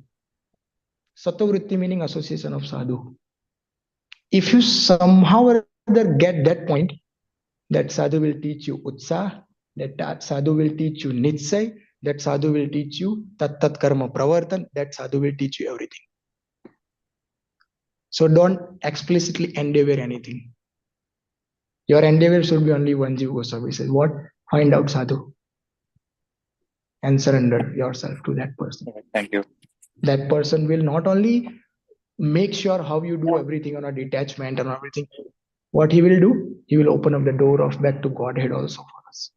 Satovrutti meaning association of sadhu. If you somehow or other get that point, that sadhu will teach you utsah, that sadhu will teach you nitsay, that sadhu will teach you tat karma pravartan, that sadhu will teach you everything. So don't explicitly endeavor anything. Your endeavor should be only one. Jiva Goswami says, what? Find out sadhu and surrender yourself to that person. Thank you. That person will not only make sure how you do everything on a detachment and everything. What he will do? He will open up the door of back to Godhead also for us.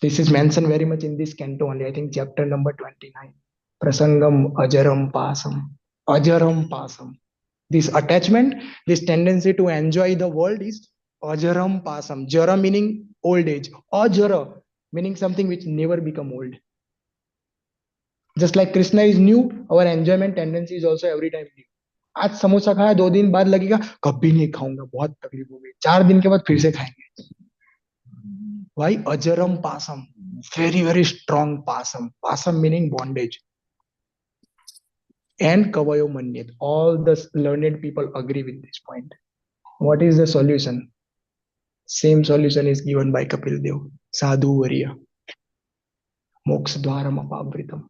This is mentioned very much in this canto only, I think chapter number 29. Prasangam ajaram pasam. Ajaram pasam. This attachment, this tendency to enjoy the world is ajaram pasam. Jara meaning old age. Ajara meaning something which never become old. Just like Krishna is new, our enjoyment tendency is also every time new. आज समोसा खाया 2 दिन बाद लगेगा कभी नहीं खाऊंगा, बहुत तकलीफ हो गई, 4 दिन के बाद फिर से खाएंगे. Why? Ajaram pasam. Very, very strong pasam. Pasam meaning bondage. And Kavayo Manyat. All the learned people agree with this point. What is the solution? Same solution is given by Kapil Dev. Sadhu Varya. Moksha Dwaram Apavritam.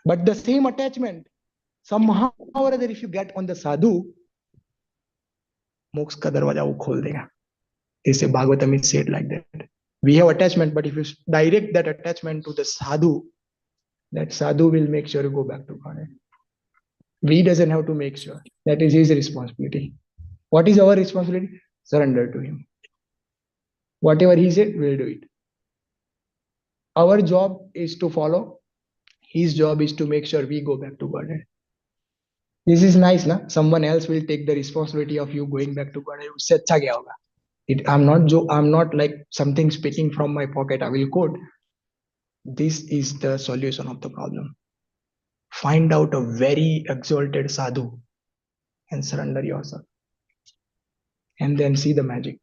But the same attachment, somehow or other, if you get on the sadhu, moksha ka darwaja wo khol dega. This Bhagavatam is said like that. We have attachment, but if you direct that attachment to the sadhu, that sadhu will make sure you go back to God. We doesn't have to make sure. That is his responsibility. What is our responsibility? Surrender to him. Whatever he said, we'll do it. Our job is to follow. His job is to make sure we go back to God. This is nice, na? Someone else will take the responsibility of you going back to God. उससे अच्छा क्या होगा? I'm not like something speaking from my pocket. I will quote. This is the solution of the problem. Find out a very exalted sadhu and surrender yourself. And then see the magic.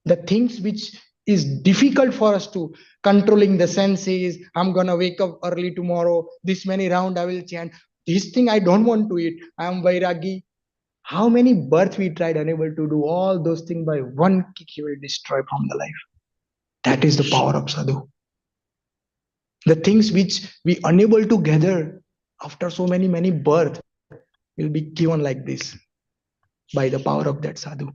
The things which is difficult for us to controlling the senses. I'm gonna wake up early tomorrow. This many round I will chant. This thing I don't want to eat. I am Vairagi. How many births we tried unable to do all those things by one kick he will destroy from the life. That is the power of sadhu. The things which we unable to gather after so many births will be given like this by the power of that sadhu.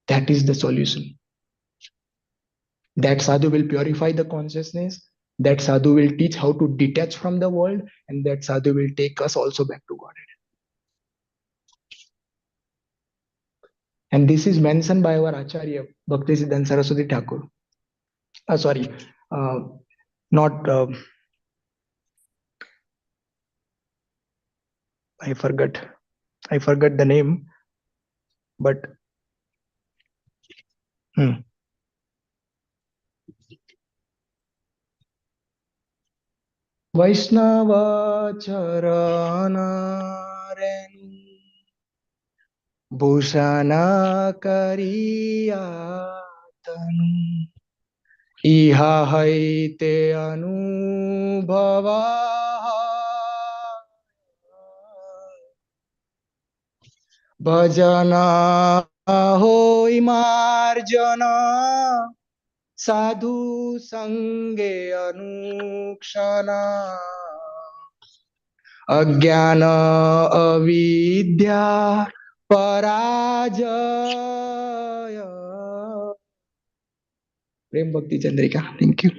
That is the solution. That sadhu will purify the consciousness. That sadhu will teach how to detach from the world, and that sadhu will take us also back to Godhead. And this is mentioned by our Acharya, Bhaktisiddhanta Saraswati Thakur. Sorry, not. I forgot the name, but. Vaishnava Charana Renu Bhushana Kariya Tanu Iha Haite Anubhava Bhajana Hoi Marjana Sadhu Sange Anukshana Ajnana Avidya Parajaya. Prem Bhakti Chandrika. Thank you.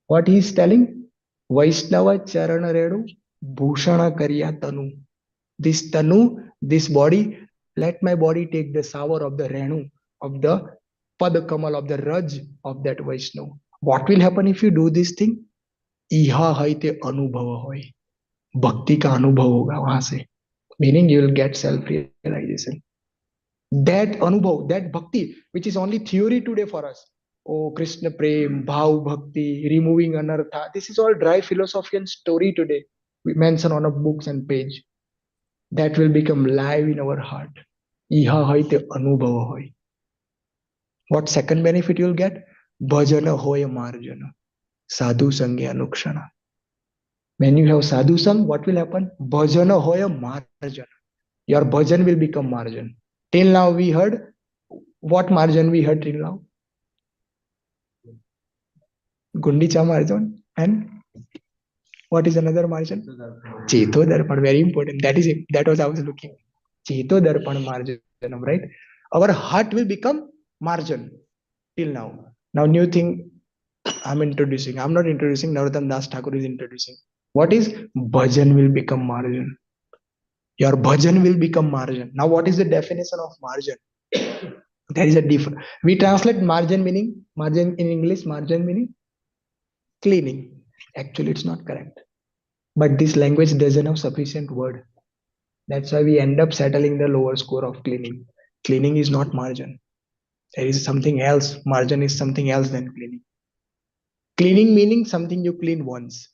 What he is telling? Vaishnava Charana Redu Bhushana Kariya Tanu. This Tanu, this body, let my body take the savor of the Renu, of the Padakamal, of the Raj of that Vaishnava. What will happen if you do this thing? Iha haite anubhava hoy. Bhakti ka anubhav hoga wahan se. Meaning you will get self-realization. That anubhav, that bhakti, which is only theory today for us. Oh, Krishna Prem, Bhav Bhakti, removing anartha. This is all dry philosophy and story today. We mention on a books and page. That will become live in our heart. Iha haite anubhava hoy. What second benefit you will get? Bhajana hoya marjana. Sadhu sange anukshana. When you have sadhu sang, what will happen? Bhajana hoya marjana. Your bhajan will become marjan. Till now we heard, what marjan we heard till now? Gundicha marjan. And what is another marjan? Cheto darpan, very important. That is it. That was I was looking. Cheto darpan marjanam, right? Our heart will become marjan till now. Now new thing I'm introducing. I'm not introducing. Narottam Das Thakur is introducing. What is bhajan will become marjan? Your bhajan will become marjan. Now, what is the definition of marjan? There is a difference. We translate marjan in English, marjan meaning cleaning. Actually, it's not correct. But this language doesn't have sufficient word. That's why we end up settling the lower score of cleaning. Cleaning is not margin. There is something else. Margin is something else than cleaning. Cleaning meaning something you clean once.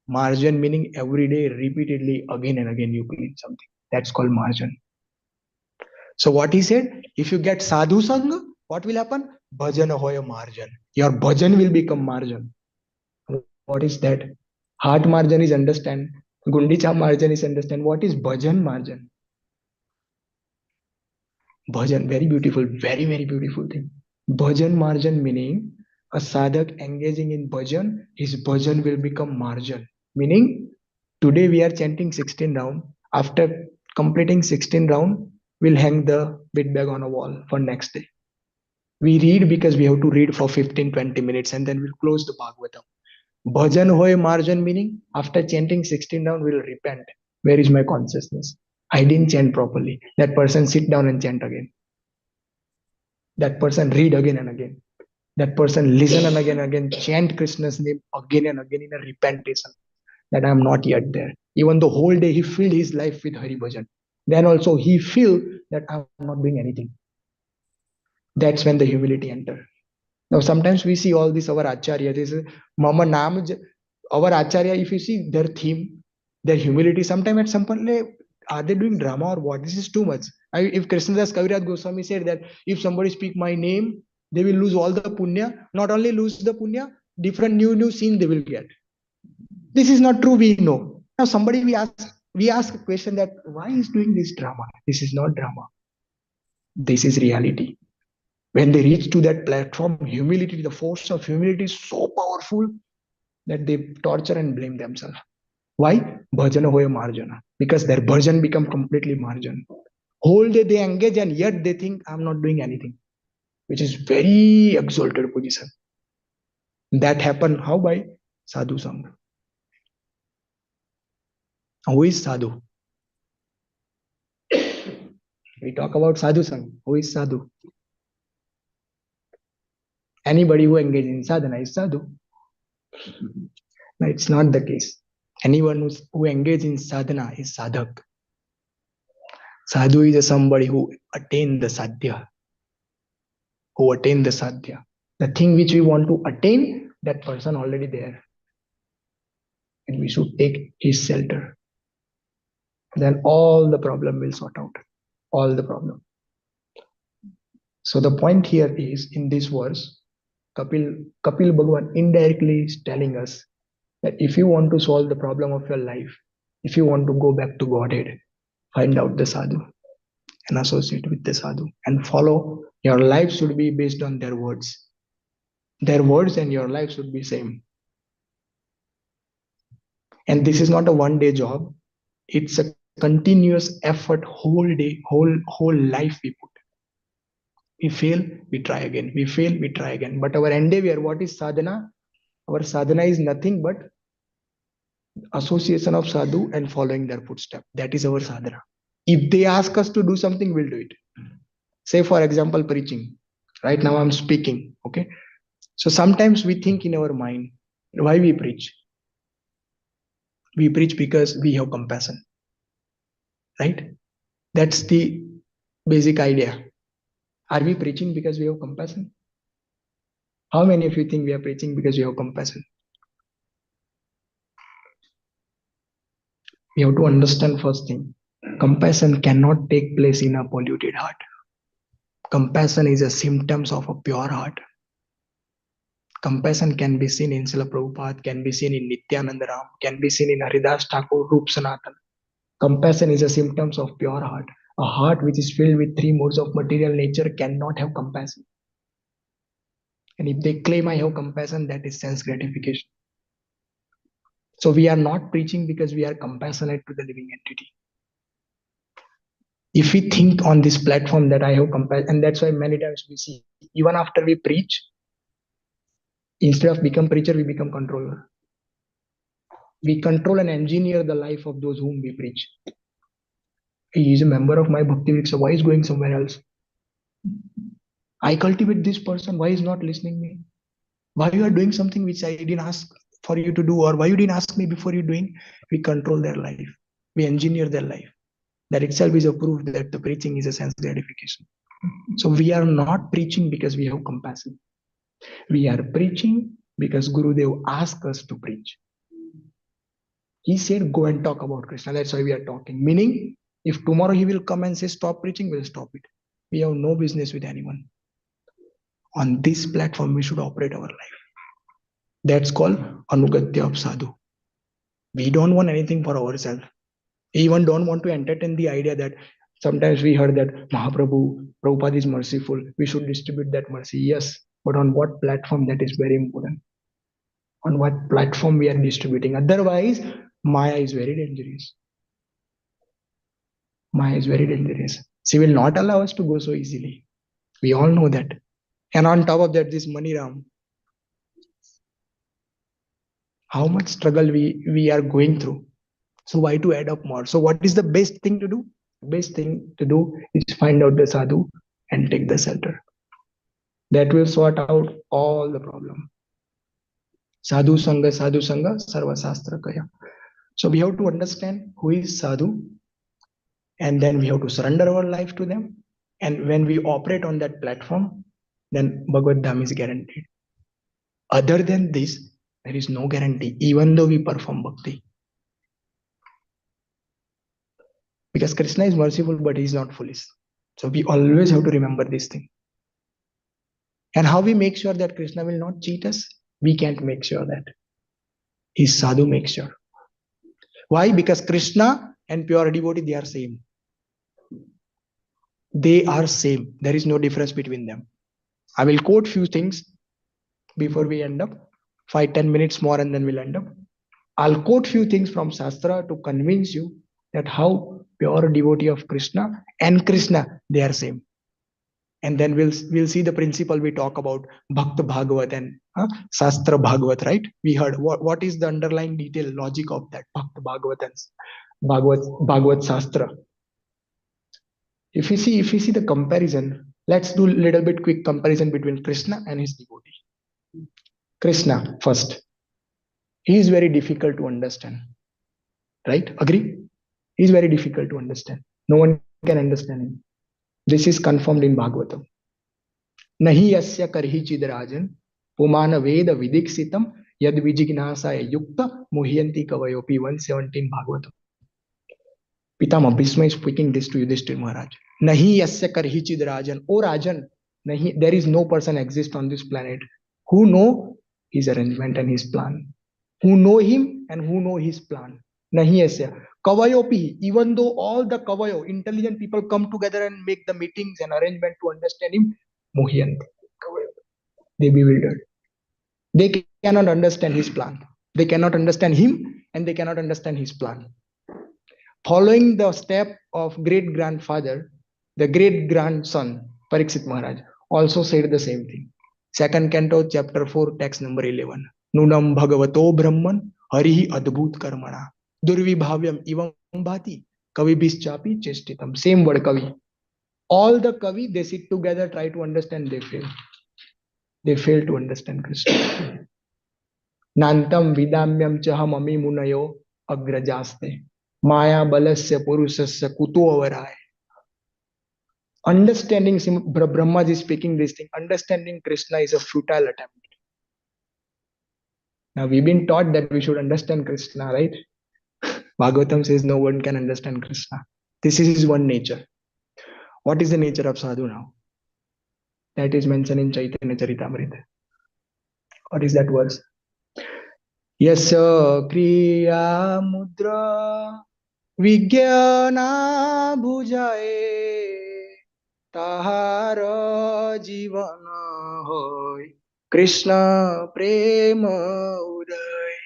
Margin meaning every day, repeatedly, again and again you clean something. That's called margin. So what he said, if you get sadhu sangha, what will happen? Bhajan hoya margin. Your bhajan will become margin. What is that? Heart margin is understand. Gundicha margin is understand. What is bhajan margin? Bhajan, very beautiful, very beautiful thing. Bhajan marjan meaning a sadhak engaging in bhajan, his bhajan will become marjan. Meaning today we are chanting 16 round. After completing 16 round, we'll hang the bit bag on a wall for next day. We read because we have to read for 15-20 minutes and then we'll close the Bhagavatam. Bhajan hoy marjan meaning after chanting 16 round, we'll repent. Where is my consciousness? I didn't chant properly. That person sit down and chant again. That person read again and again. That person listen and again, chant Krishna's name again and again in a repentation that I am not yet there. Even the whole day he filled his life with Hari Bhajan. Then also he feel that I am not doing anything. That's when the humility enter. Now sometimes we see all this our Acharya, this is Mama Nam, our Acharya, if you see their theme, their humility, sometimes at some point, are they doing drama or what? This is too much. If Krishnadas Kaviraj Goswami said that if somebody speak my name, they will lose all the punya. Not only lose the punya, different new scene they will get. This is not true, we know. Now somebody we ask a question that why is doing this drama? This is not drama. This is reality. When they reach to that platform, humility, the force of humility is so powerful that they torture and blame themselves. Why? Bhajana hoya marjana. Because their bhajan become completely marjan. Whole day they engage and yet they think I'm not doing anything, which is very exalted position. That happen how? By sadhu sangha. Who is sadhu? We talk about sadhu sangha. Who is sadhu? Anybody who engages in sadhana is sadhu. No, it's not the case. Anyone who engages in sadhana is sadhak. Sadhu is somebody who attained the sadhya, who attained the sadhya. The thing which we want to attain, that person already there. And we should take his shelter. Then all the problem will sort out. All the problem. So the point here is in this verse, Kapil Bhagwan indirectly is telling us that if you want to solve the problem of your life, if you want to go back to Godhead, find out the sadhu and associate with the sadhu and follow. Your life should be based on their words. Their words and your life should be same. And this is not a one-day job. It's a continuous effort, whole day, whole life we put. We fail, we try again. We fail, we try again. But our endeavor, what is sadhana? Our sadhana is nothing but association of sadhu and following their footsteps. That is our sadhana. If they ask us to do something, we'll do it. Say, for example, preaching. Right now I'm speaking. Okay. So sometimes we think in our mind, why we preach? We preach because we have compassion. Right? That's the basic idea. Are we preaching because we have compassion? How many of you think we are preaching because we have compassion? We have to understand first thing. Compassion cannot take place in a polluted heart. Compassion is a symptom of a pure heart. Compassion can be seen in Srila Prabhupada, can be seen in Nityananda Ram, can be seen in Haridas Thakur, Rup Sanatan. Compassion is a symptom of pure heart. A heart which is filled with three modes of material nature cannot have compassion. And if they claim I have compassion, that is sense gratification. So we are not preaching because we are compassionate to the living entity. If we think on this platform that I have compassion, and that's why many times we see, even after we preach, instead of become preacher, we become controller. We control and engineer the life of those whom we preach. He is a member of my Bhakti Vriksha. Why is going somewhere else? I cultivate this person. Why is not listening me? Why you are doing something which I didn't ask? for you to do, or why you didn't ask me before you doing. We control their life, we engineer their life. That itself is a proof that the preaching is a sense gratification. So we are not preaching because we have compassion. We are preaching because Gurudev asked us to preach. He said, go and talk about Krishna. That's why we are talking. Meaning, if tomorrow he will come and say, stop preaching, we'll stop it. We have no business with anyone. On this platform, we should operate our life. That's called Anugatya of Sadhu. We don't want anything for ourselves. We even don't want to entertain the idea that sometimes we heard that Mahaprabhu, Prabhupada is merciful. We should distribute that mercy. Yes, but on what platform? That is very important. On what platform we are distributing. Otherwise, Maya is very dangerous. Maya is very dangerous. She will not allow us to go so easily. We all know that. And on top of that, this Money Ram. How much struggle we are going through. So why to add up more? So what is the best thing to do? The best thing to do is find out the sadhu and take the shelter. That will sort out all the problem. Sadhu Sangha, Sarva Shastra Kaya. So we have to understand who is sadhu, and then we have to surrender our life to them. And when we operate on that platform, then Bhagavad Dham is guaranteed. Other than this, there is no guarantee, even though we perform bhakti. Because Krishna is merciful, but he is not foolish. So we always have to remember this thing. And how we make sure that Krishna will not cheat us? We can't make sure that. His sadhu makes sure. Why? Because Krishna and pure devotee, they are same. They are same. There is no difference between them. I will quote few things before we end up. 5-10 minutes more and then we'll end up. I'll quote few things from Shastra to convince you that how pure devotee of Krishna and Krishna, they are same. And then we'll see the principle we talk about, Bhakta Bhagavat and Shastra Bhagavat, right? We heard what is the underlying detail logic of that Bhakta Bhagavat and Bhagavat Shastra. If we see the comparison, let's do a little bit quick comparison between Krishna and his devotee. Krishna first. He is very difficult to understand. Right? Agree? He is very difficult to understand. No one can understand him. This is confirmed in Bhagavatam. Nahi yasya karhi chidrajan pumana veda vidiksitam yad vijignasaya yukta muhyanti kavayopi 117 Bhagavatam. Pitama Bhishma is speaking this to Yudhishthir Maharaj. Nahi yasya karhi chidrajan. O Rajan, nahi, there is no person exists on this planet who know his arrangement and his plan. Who know him and who know his plan. Nahi yasya. Kavayopi, even though all the Kavayo, intelligent people come together and make the meetings and arrangement to understand him, Muhyanti. They bewildered. They cannot understand his plan. They cannot understand him and they cannot understand his plan. Following the step of great grandfather, the great grandson, Parikshit Maharaj, also said the same thing. Second canto, chapter 4, text number 11. Nunam Bhagavato Brahman Harihi Adbhut Karmana Durvibhavyam Ivam Bhati Kavi Bischapi Chestitam. Same word Kavi. All the Kavi, they sit together, try to understand, they fail. They fail to understand Krishna. Nantam Vidamyam Chahamami Munayo Agrajaste Maya Balasya Purusasya Kutu Avarai. Understanding, Brahma is speaking this thing, understanding Krishna is a futile attempt. Now we've been taught that we should understand Krishna, right? Bhagavatam says no one can understand Krishna. This is his one nature. What is the nature of sadhu now? That is mentioned in Chaitanya Charitamrita. What is that verse? Yasya kriya mudra vigyana bhujaye tahara jivana hoy Krishna prema uday.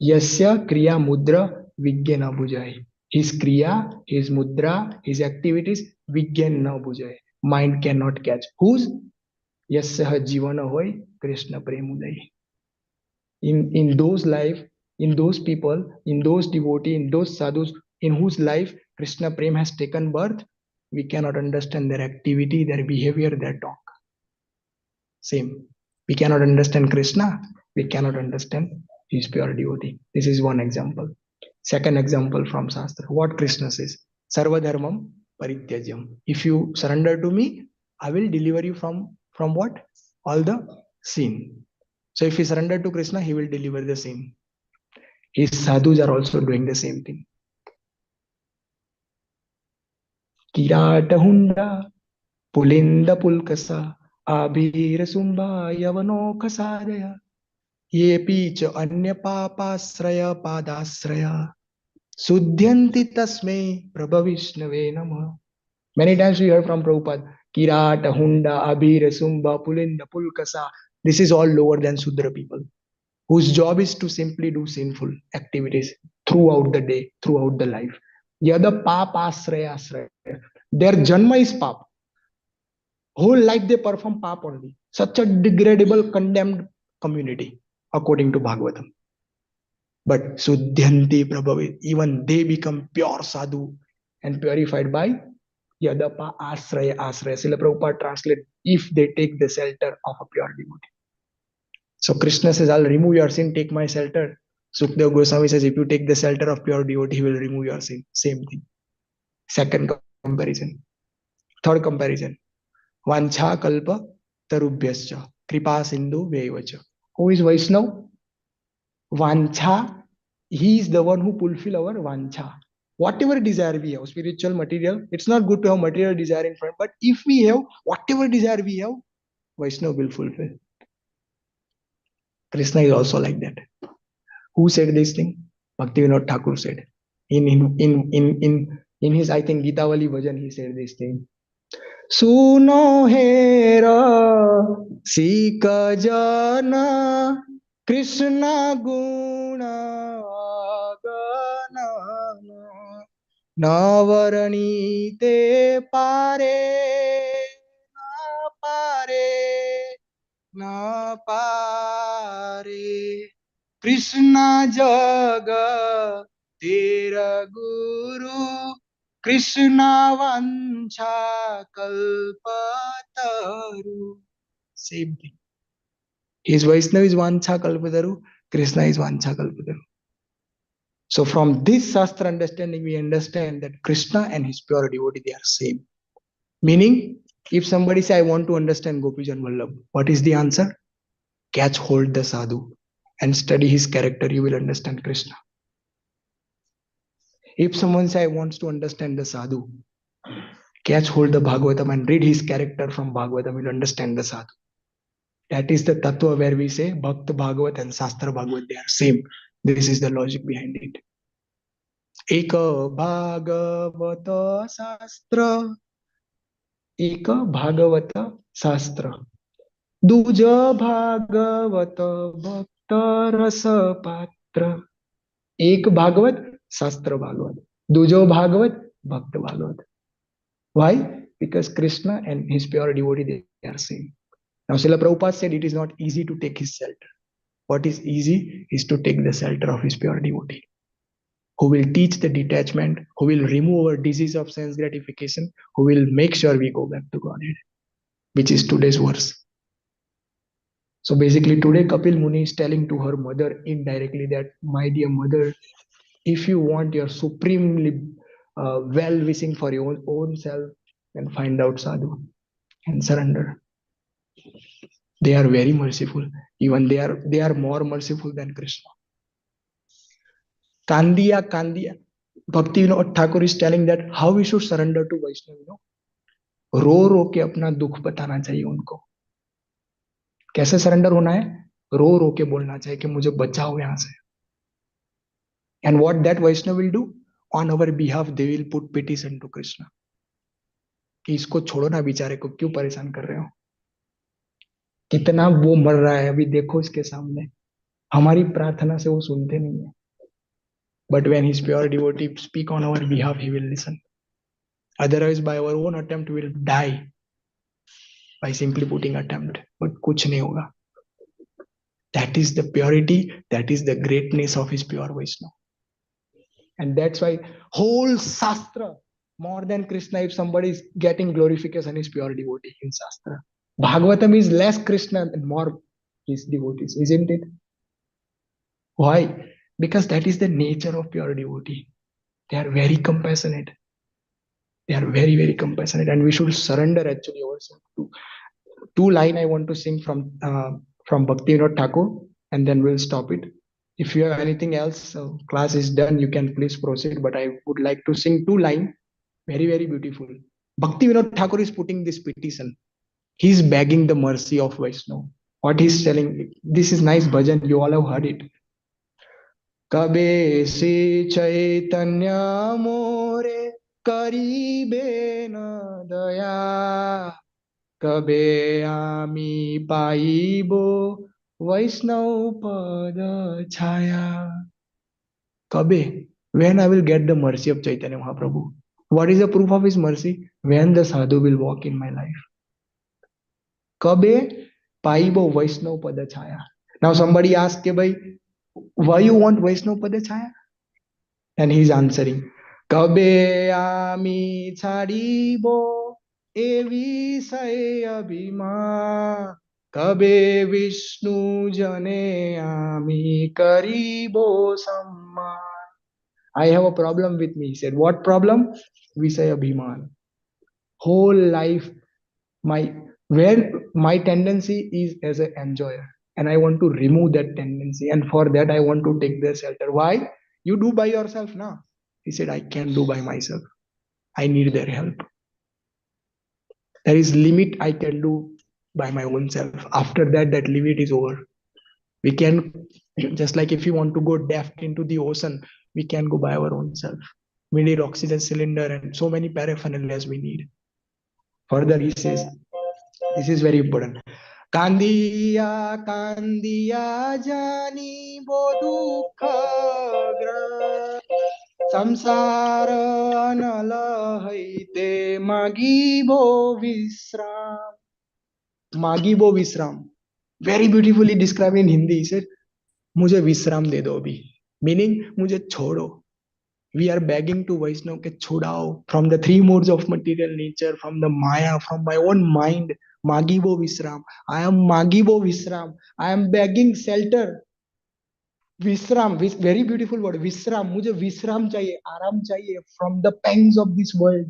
Yasya kriya mudra vigyana bhujaye. His kriya, his mudra, his activities, vigyana bhujaye. Mind cannot catch. Whose? Yasya jivana hoy Krishna prema uday. In those life, in those people, in those devotees, in those sadhus in whose life Krishna Prem has taken birth, we cannot understand their activity, their behavior, their talk. Same. We cannot understand Krishna, we cannot understand his pure devotee. This is one example. Second example from Shastra. What Krishna says, Sarva dharmam parityajam. If you surrender to me, I will deliver you from what? All the sin. So if you surrender to Krishna, he will deliver the sin. His sadhus are also doing the same thing. Kiratahunda Pulinda Pulkasa Abhir Sumba Yavano Kasadaya Yepi च अन्य पापाश्रय पादाश्रय शुद्ध्यन्ति तस्मै प्रभविष्णवे नमः. Many times we heard from Prabhupada, Kirata, Hunda, Abhira, Sumba, Pulinda, Pulkasa. This is all lower than Sudra people, whose job is to simply do sinful activities throughout the day, throughout the life. Yada Papasraya Asraya. Their Janma is Pap. Whole life they perform Pap only. Such a degradable, condemned community, according to Bhagavatam. But Suddhyanti Prabhavi, even they become pure sadhu and purified by Yadapa Asraya Asraya. Srila Prabhupada translate, if they take the shelter of a pure devotee. So Krishna says, I'll remove your sin, take my shelter. Sukdev Goswami says, if you take the shelter of pure devotee, he will remove your sin. Same thing. Second comparison. Third comparison. Vancha kalpa tarubhyascha kripa sindhu vevacha. Who is Vaishnav? Vancha, he is the one who fulfill our vancha. Whatever desire we have, spiritual, material, it's not good to have material desire in front, but if we have whatever desire we have, Vaishnav will fulfill. Krishna is also like that. Who said this thing? Bhaktivinoda Thakur said. In his, I think, Gitavali Bhajan, he said this thing. Suno hera sika jana Krishna guna gana navarani te pare na pare na pare Krishna jaga tera guru Krishna vancha kalpataru. Same thing. His Vaishnava is vancha kalpataru, Krishna is vancha kalpataru. So from this Shastra understanding, we understand that Krishna and his pure devotee, they are same. Meaning, if somebody say, I want to understand Gopijan Vallabh, what is the answer? Catch hold the sadhu and study his character, you will understand Krishna. If someone say, I wants to understand the sadhu, catch hold the Bhagavatam and read his character from Bhagavatam, you'll understand the sadhu. That is the tattva where we say Bhakta Bhagavat and Shastra Bhagavat, they are same. This is the logic behind it. Eka Bhagavata Shastra, Eka Bhagavata Shastra, Duja Bhagavata Bhakta Rasa Patra. Ek Bhagavat, Shastra Bhagavat. Dujo Bhagavat, Bhakta Bhagavat. Why? Because Krishna and his pure devotee, they are same. Now, Srila Prabhupada said it is not easy to take his shelter. What is easy is to take the shelter of his pure devotee, who will teach the detachment, who will remove our disease of sense gratification, who will make sure we go back to Godhead, which is today's verse. So basically, today Kapil Muni is telling to her mother indirectly that, my dear mother, if you want your supremely well-wishing for your own self, then find out sadhu and surrender. They are very merciful. Even they are more merciful than Krishna. Kandiya. Bhaktivinoda Thakur is telling that how we should surrender to Vaishnava. रो रो के अपना दुख बताना चाहिए उनको. कैसे surrender होना है? रो रो के बोलना चाहिए कि मुझे बचाओ यहाँ से. And what that Vaishnava will do? On our behalf, they will put petition to Krishna. कि इसको छोड़ो ना बेचारे को, क्यों परेशान कर रहे हो? कितना वो मर रहा है, अभी देखो इसके सामने. हमारी प्रार्थना से वो सुनते नहीं है. But when his pure devotee speak on our behalf, he will listen. Otherwise, by our own attempt, we will die by simply putting attempt. But कुछ नहीं होगा. That is the purity, that is the greatness of his pure Vaishnava. And that's why whole Shastra, more than Krishna, if somebody is getting glorification, is pure devotee in Shastra. Bhagavatam is less Krishna and more his devotees, isn't it? Why? Because that is the nature of pure devotee. They are very compassionate. They are very, very compassionate, and we should surrender actually ourselves to. Two line I want to sing from Bhaktivinoda Thakur, and then we'll stop it. If you have anything else, class is done. You can please proceed. But I would like to sing two line, very very beautiful. Bhaktivinoda Thakur is putting this petition. He's begging the mercy of Vaishnav. What he's telling, this is nice bhajan. You all have heard it. कबे से चैतन्य मोरे करीबे न दया कबे आमी पाइबो वैष्णव पद छाया कबे when I will get the mercy of Chaitanya Mahaprabhu. What is the proof of his mercy? When the sadhu will walk in my life. कबे पाइबो वैष्णव पद छाया. Now somebody asked के भाई why you want वैष्णव पद छाया? And he's answering, कबे आमी छाड़िबो ए विषय अभिमान कबे विष्णु जने आमी करिबो सम्मान. I have a problem with me. He said, what problem? Visaya Abhiman. Whole life, my where my tendency is as an enjoyer, and I want to remove that tendency, and for that I want to take their shelter. Why? You do by yourself now. He said, I can do by myself. I need their help. There is limit I can do by my own self. After that, that limit is over. We can, just like if you want to go depth into the ocean, we can go by our own self. We need oxygen cylinder and so many paraphernalias we need. Further, he says, this is very important. Kandiya kandiya jani bo dukha gra samsar anala haite magibo visram. Magibo visram. Very beautifully described in Hindi. He said, मुझे विश्राम दे दो अभी. Meaning, मुझे छोड़ो. We are begging to Vaishnav ke chhodao from the three modes of material nature, from the Maya, from my own mind. Magibo Visram. I am Magibo Visram. I am begging shelter. Visram, very beautiful word. Visram. मुझे विश्राम चाहिए, आराम चाहिए from the pangs of this world.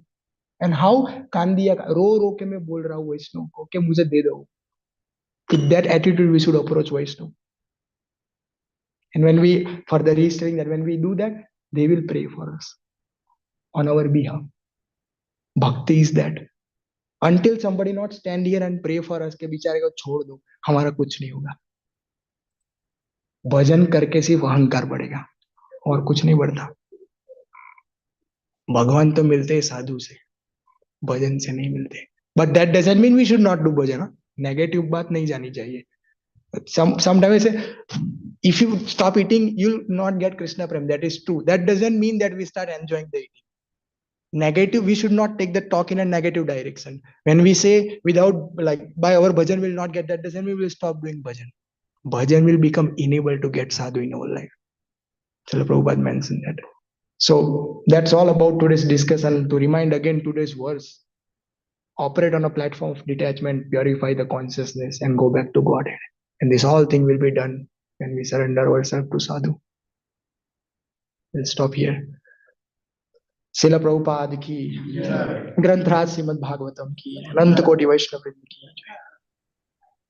And how? कांदिया रो रो के मैं बोल रहा हूँ वैष्णव को कि मुझे दे दो. With that attitude, we should approach Vaishnav. And when we, further he's saying that when we do that, they will pray for us on our behalf. Bhakti is that. Until somebody not stand here and pray for us के बेचारे को छोड़ दो, हमारा कुछ नहीं होगा. भजन करके सिर्फ अहंकार बढ़ेगा और कुछ नहीं बढ़ता. भगवान तो मिलते हैं साधु से, भजन से नहीं मिलते. But that doesn't mean we should not do bhajan. Negative बात नहीं जानी चाहिए. Sometimes I say, if you stop eating, you'll not get Krishna Prem. That is true. That doesn't mean that we start enjoying the eating. Negative, we should not take the talk in a negative direction. When we say without, like, by our bhajan will not get, that doesn't mean we will stop doing bhajan. Bhajan will become enabled to get sadhu in our life. Srila Prabhupada mentioned that. So that's all about today's discussion. To remind again today's verse, operate on a platform of detachment, purify the consciousness, and go back to Godhead. And this whole thing will be done when we surrender ourselves to sadhu. We'll stop here. शिला प्रभुपाद की, ग्रंथराज श्रीमद् भागवतम की, अनंत कोटि वैष्णव वृंद की.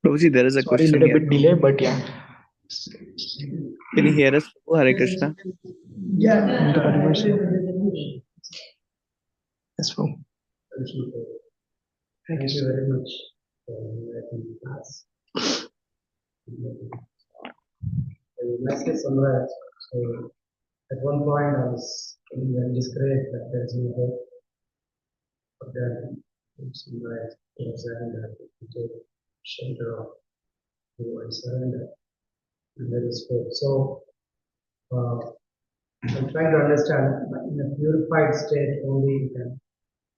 Prabhuji, there is a Sorry, question little here. bit delay, but yeah. Can you hear us? Oh, Hare Krishna. Yeah. अनंत कोटि वैष्णव. Yes, Prabhu. Thank you very much for inviting us. Nicely summarized. So, at one point, I was discouraged that there is no hope. But then, summarized, it was saying that if you take shelter of you and surrender, and there is hope. So, I'm trying to understand, in a purified state, only you can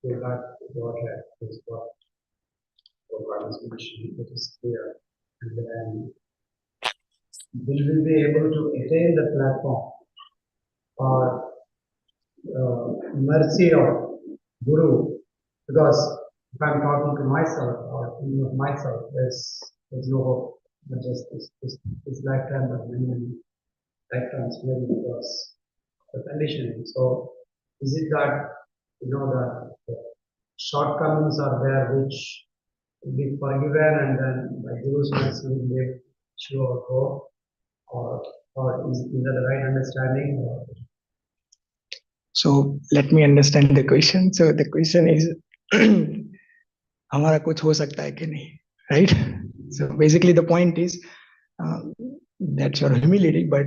go back to Godhead, is what God is mentioning, it is clear. And then, will we be able to attain the platform or mercy of Guru? Because if I'm talking to myself or thinking of myself, there's no hope, not just this lifetime, but many. lifetimes, maybe because the conditioning. So is it that the shortcomings are there which will be forgiven and then by Guru's mercy will be able to achieve our goal, or is that the right understanding? Or So let me understand the question. So the question is, हमारा कुछ हो सकता है कि नहीं, right? So basically the point is, uh, that's your humility, but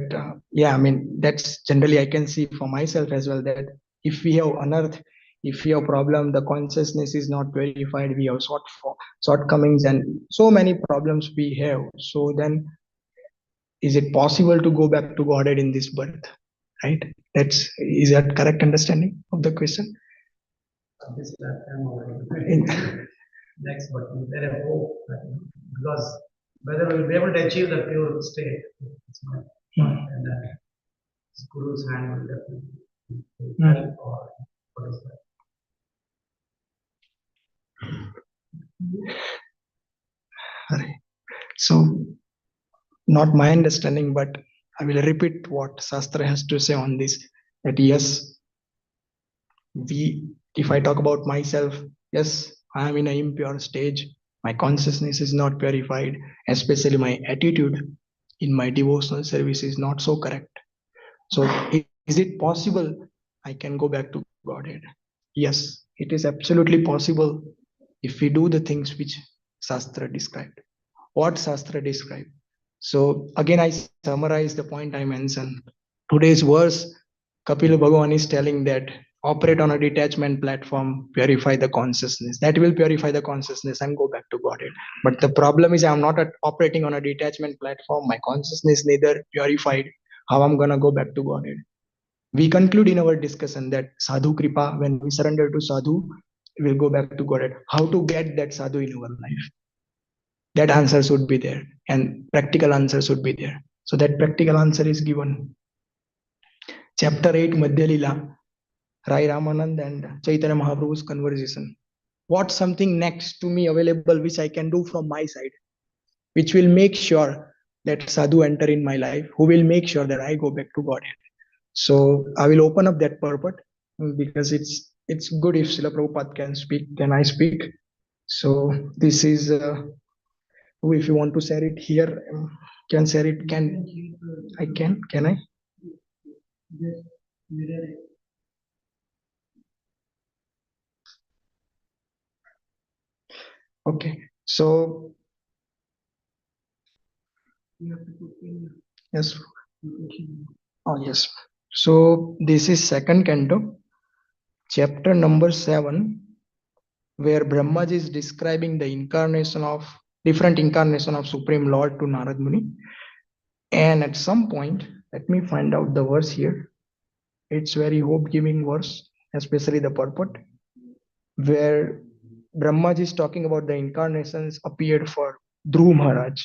yeah, I mean that's generally I can see for myself as well, that if we have unearthed, if we have problem, the consciousness is not verified, we have shortcomings and so many problems we have. So then, is it possible to go back to Godhead in this birth? Right? Is that correct understanding of the question? this lifetime or In- next, but is there a hope that, because whether we'll be able to achieve the pure state, it's my point, and then Guru's hand will definitely help, or what is that? So, not my understanding, but I will repeat what Shastra has to say on this. That yes, if I talk about myself, yes, I am in an impure stage. My consciousness is not purified, especially my attitude in my devotional service is not so correct. So, is it possible I can go back to Godhead? Yes, it is absolutely possible if we do the things which Shastra described. What Shastra described? So again, I summarize the point I mentioned. Today's verse, Kapila Bhagavan is telling that operate on a detachment platform, purify the consciousness. That will purify the consciousness and go back to Godhead. But the problem is I'm not operating on a detachment platform. My consciousness neither purified. How I'm gonna go back to Godhead? We conclude in our discussion that sadhu kripa, when we surrender to sadhu, we'll go back to Godhead. How to get that sadhu in our life? That answer should be there, and practical answer should be there. So that practical answer is given. Chapter 8, Madhya Lila, Rai Ramanand and Chaitanya Mahaprabhu's conversation. What's something next to me available which I can do from my side, which will make sure that sadhu enter in my life, who will make sure that I go back to Godhead. So I will open up that purport because it's good if Srila Prabhupada can speak, then I speak. So this is, if you want to share it here, can share it. Can I? Okay. So yes. Oh yes. So this is second canto, chapter number 7, where Brahmaji is describing the different incarnation of Supreme Lord to Narad Muni. And at some point, let me find out the verse here. It's very hope-giving verse, especially the purport, where Brahmaji is talking about the incarnations appeared for Dhruv Maharaj.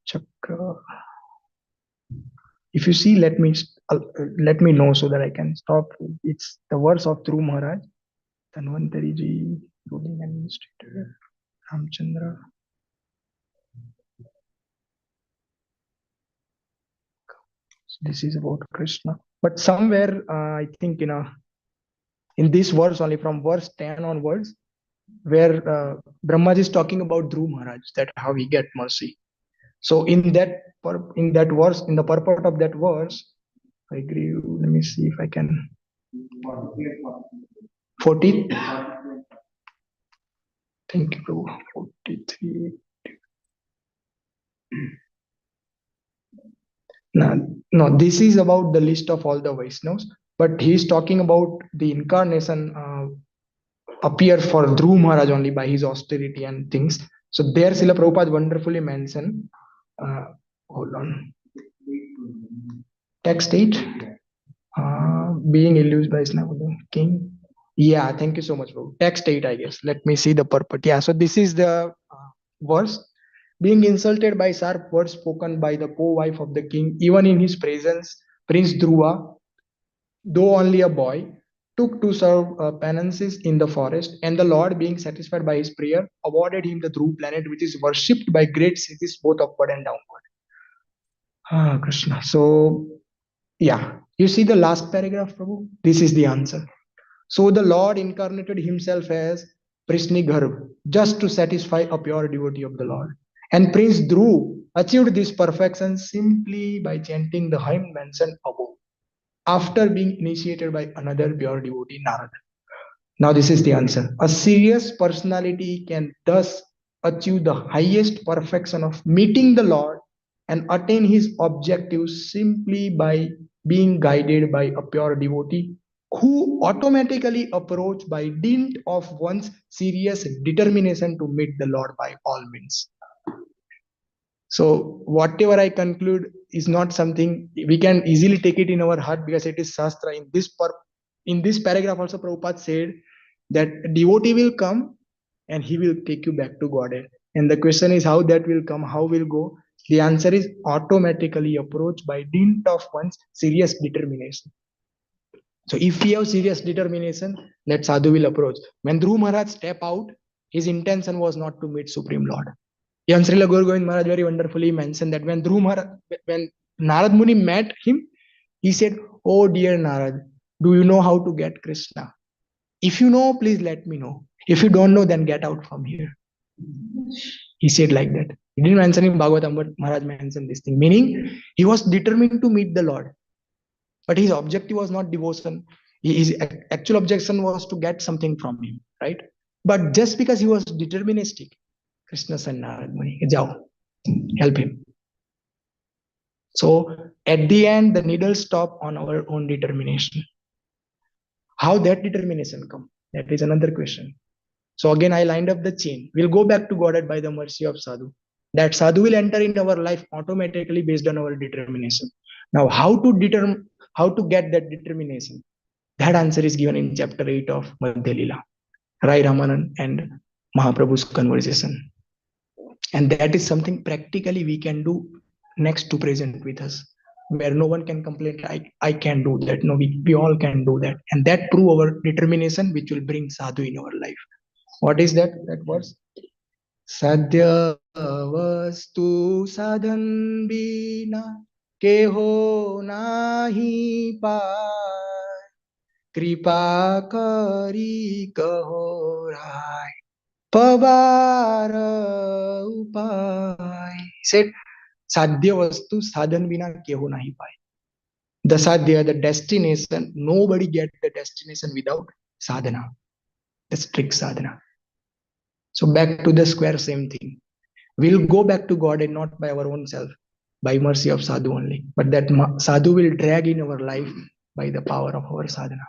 Chakra. If you see, let me know so that I can stop. It's the verse of Dhruv Maharaj, Dhanvantari Ji, ruling administrator, Ramchandra. This is about Krishna. But somewhere, I think in this verse only, from verse 10 onwards, where Brahmaji is talking about Dhruv Maharaj, that how he get mercy. So in that verse, in the purport of that verse, I agree. Let me see if I can. 40. Thank you, Prabhu. 43. No, this is about the list of all the Vaishnavas, but he's talking about the incarnation appear for Dhruv Maharaj only by his austerity and things. So there Srila Prabhupada wonderfully mentioned, hold on, text 8, being illusioned by Islam, king. Yeah, thank you so much, Prabhu. Text 8, I guess. Let me see the purport. Yeah, so this is the verse. Being insulted by sharp words spoken by the co-wife of the king, even in his presence, Prince Dhruva, though only a boy, took to serve penances in the forest, and the Lord, being satisfied by his prayer, awarded him the Dhruv planet, which is worshipped by great cities both upward and downward. Ah, Krishna. So, yeah, you see the last paragraph, Prabhu? This is the answer. So the Lord incarnated himself as Prishni Garbh just to satisfy a pure devotee of the Lord. And Prince Dhruv achieved this perfection simply by chanting the hymn mentioned above, after being initiated by another pure devotee, Narad. Now, this is the answer. A serious personality can thus achieve the highest perfection of meeting the Lord and attain his objectives simply by being guided by a pure devotee who automatically approach by dint of one's serious determination to meet the Lord by all means. So, whatever I conclude is not something we can easily take it in our heart because it is Shastra. In this paragraph, also Prabhupada said that devotee will come and he will take you back to Godhead. And the question is how that will come, how will go? The answer is automatically approached by dint of one's serious determination. So if we have serious determination, that sadhu will approach. When Dhruv Maharaj step out, his intention was not to meet Supreme Lord. Yan Srila Gaur Govind Maharaj very wonderfully mentioned that when Narad Muni met him, he said, "Oh dear Narad, do you know how to get Krishna? If you know, please let me know. If you don't know, then get out from here." He said like that. He didn't mention in Bhagavatam, but Maharaj mentioned this thing. Meaning, he was determined to meet the Lord. But his objective was not devotion. His actual objection was to get something from him, right? But just because he was deterministic, Krishna said, Narad Muni, Jao, help him. So at the end, the needle stop on our own determination. How that determination come? That is another question. So again, I lined up the chain. We'll go back to Godhead by the mercy of Sadhu. That Sadhu will enter in our life automatically based on our determination. Now, how to get that determination? That answer is given in chapter 8 of Madhya Lila, Rai Ramanan and Mahaprabhu's conversation. And that is something practically we can do next to present with us, where no one can complain, I can do that. No, we all can do that. And that prove our determination, which will bring sadhu in our life. What is that? That verse? Sadhya vastu sadhan bina keho nahi paay kripa kari kaho rai Pawar उपाय. Said sadhya vastu sadhan bina keho nahi paye. The sadhya, the destination, nobody get the destination without sadhana, the strict sadhana. So back to the square, same thing. We'll go back to God and not by our own self, by mercy of sadhu only. But that sadhu will drag in our life by the power of our sadhana.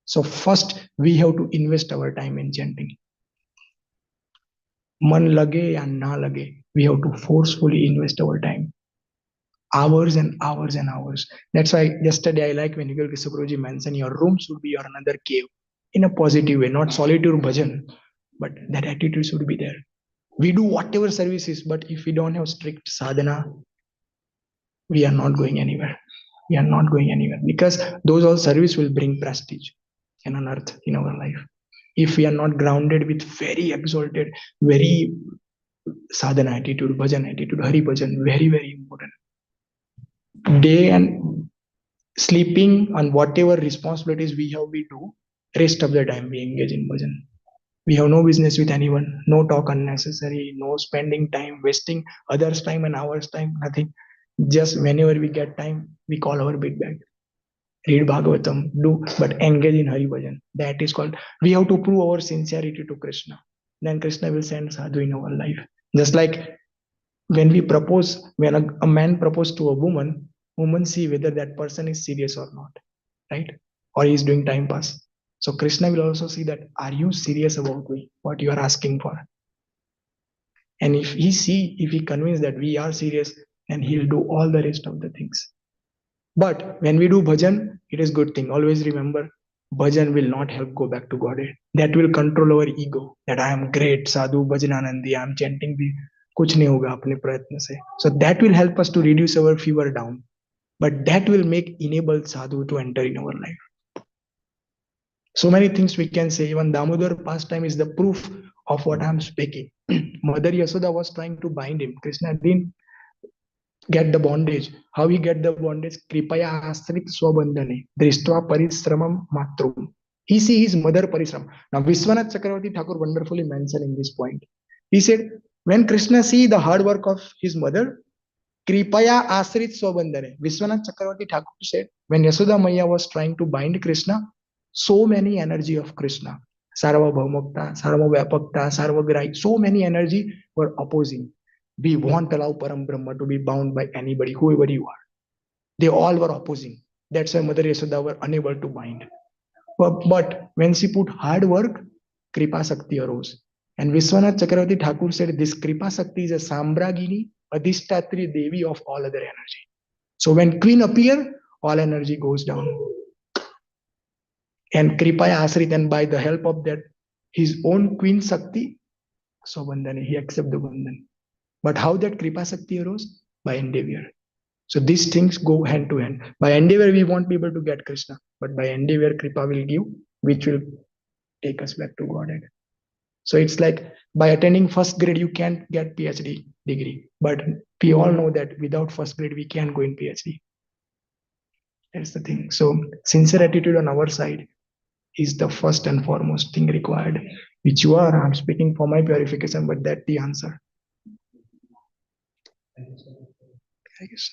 So first we have to invest our time in chanting. मन लगे या ना लगे, we have to forcefully invest our time, hours and hours and hours. That's why yesterday I like when Yugal Kisaproji mentioned your room should be your another cave in a positive way, not solitude bhajan, but that attitude should be there. We do whatever services, but if we don't have strict sadhana, we are not going anywhere. We are not going anywhere because those all service will bring prestige and unearth in our life. If we are not grounded with very exalted, very sadhana attitude, bhajan attitude, hari bhajan, very, very important. Day and sleeping on whatever responsibilities we have, we do. Rest of the time we engage in bhajan. We have no business with anyone, no talk unnecessary, no spending time, wasting others' time and ours' time, nothing. Just whenever we get time, we call our big bag. Read Bhagavatam, do, but engage in Hari Bhajan. That is called, we have to prove our sincerity to Krishna. Then Krishna will send sadhu in our life. Just like when we propose, when a man proposes to a woman see whether that person is serious or not, right? Or he is doing time pass. So Krishna will also see that, are you serious about me, what you are asking for? And if he convinces that we are serious, then he'll do all the rest of the things. But when we do bhajan, it is good thing. Always remember, bhajan will not help go back to Godhead. That will control our ego. That I am great, sadhu, bhajananandi, I am chanting the kuch nahi hoga apne prayatna se. So that will help us to reduce our fever down. But that will make enable sadhu to enter in our life. So many things we can say. Even Damodar pastime is the proof of what I am speaking. Mother Yasoda was trying to bind him. Krishna didn't get the bondage. How he get the bondage? Kripaya asrit swabandhane drishtva parisramam matrum. He see his mother parisram. Now Vishwanath Chakravarti Thakur wonderfully mentioned in this point. He said, when Krishna see the hard work of his mother, Kripaya asrit swabandhane. Vishwanath Chakravarti Thakur said, when Yashoda Maya was trying to bind Krishna, so many energy of Krishna, Sarvabhaumukta, Sarvavapakta, Sarvagrahi, so many energy were opposing. We won't allow Param Brahma to be bound by anybody, whoever you are. They all were opposing. That's why Mother Yashoda were unable to bind. But when she put hard work, Kripa Sakti arose. And Vishwanath Chakravarti Thakur said this Kripa Sakti is a Sambragini, Adhishtatri Devi of all other energy. So when Queen appear, all energy goes down. And Kripaya Asrit, and by the help of that, his own Queen Sakti, so Bandhane, he accept the Bandhan. But how that Kripa Sakti arose? By endeavor. So these things go hand to hand. By endeavor, we won't be able to get Krishna, but by endeavor, Kripa will give, which will take us back to Godhead. So it's like by attending first grade, you can't get PhD degree. But we all know that without first grade, we can't go in PhD. That's the thing. So sincere attitude on our side is the first and foremost thing required, which you are. I'm speaking for my purification, but that's the answer. Thank you, sir.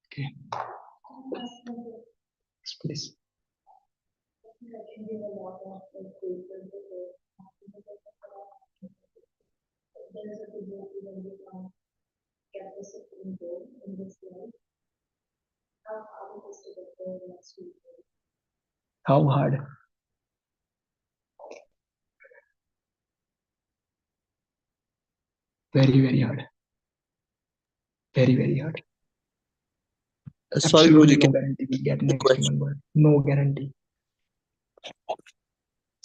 Okay. Yes, please. How hard? Very, very hard. Very, very hard. Sorry, Absolutely Prabhuji, no guarantee we get next human birth. No guarantee.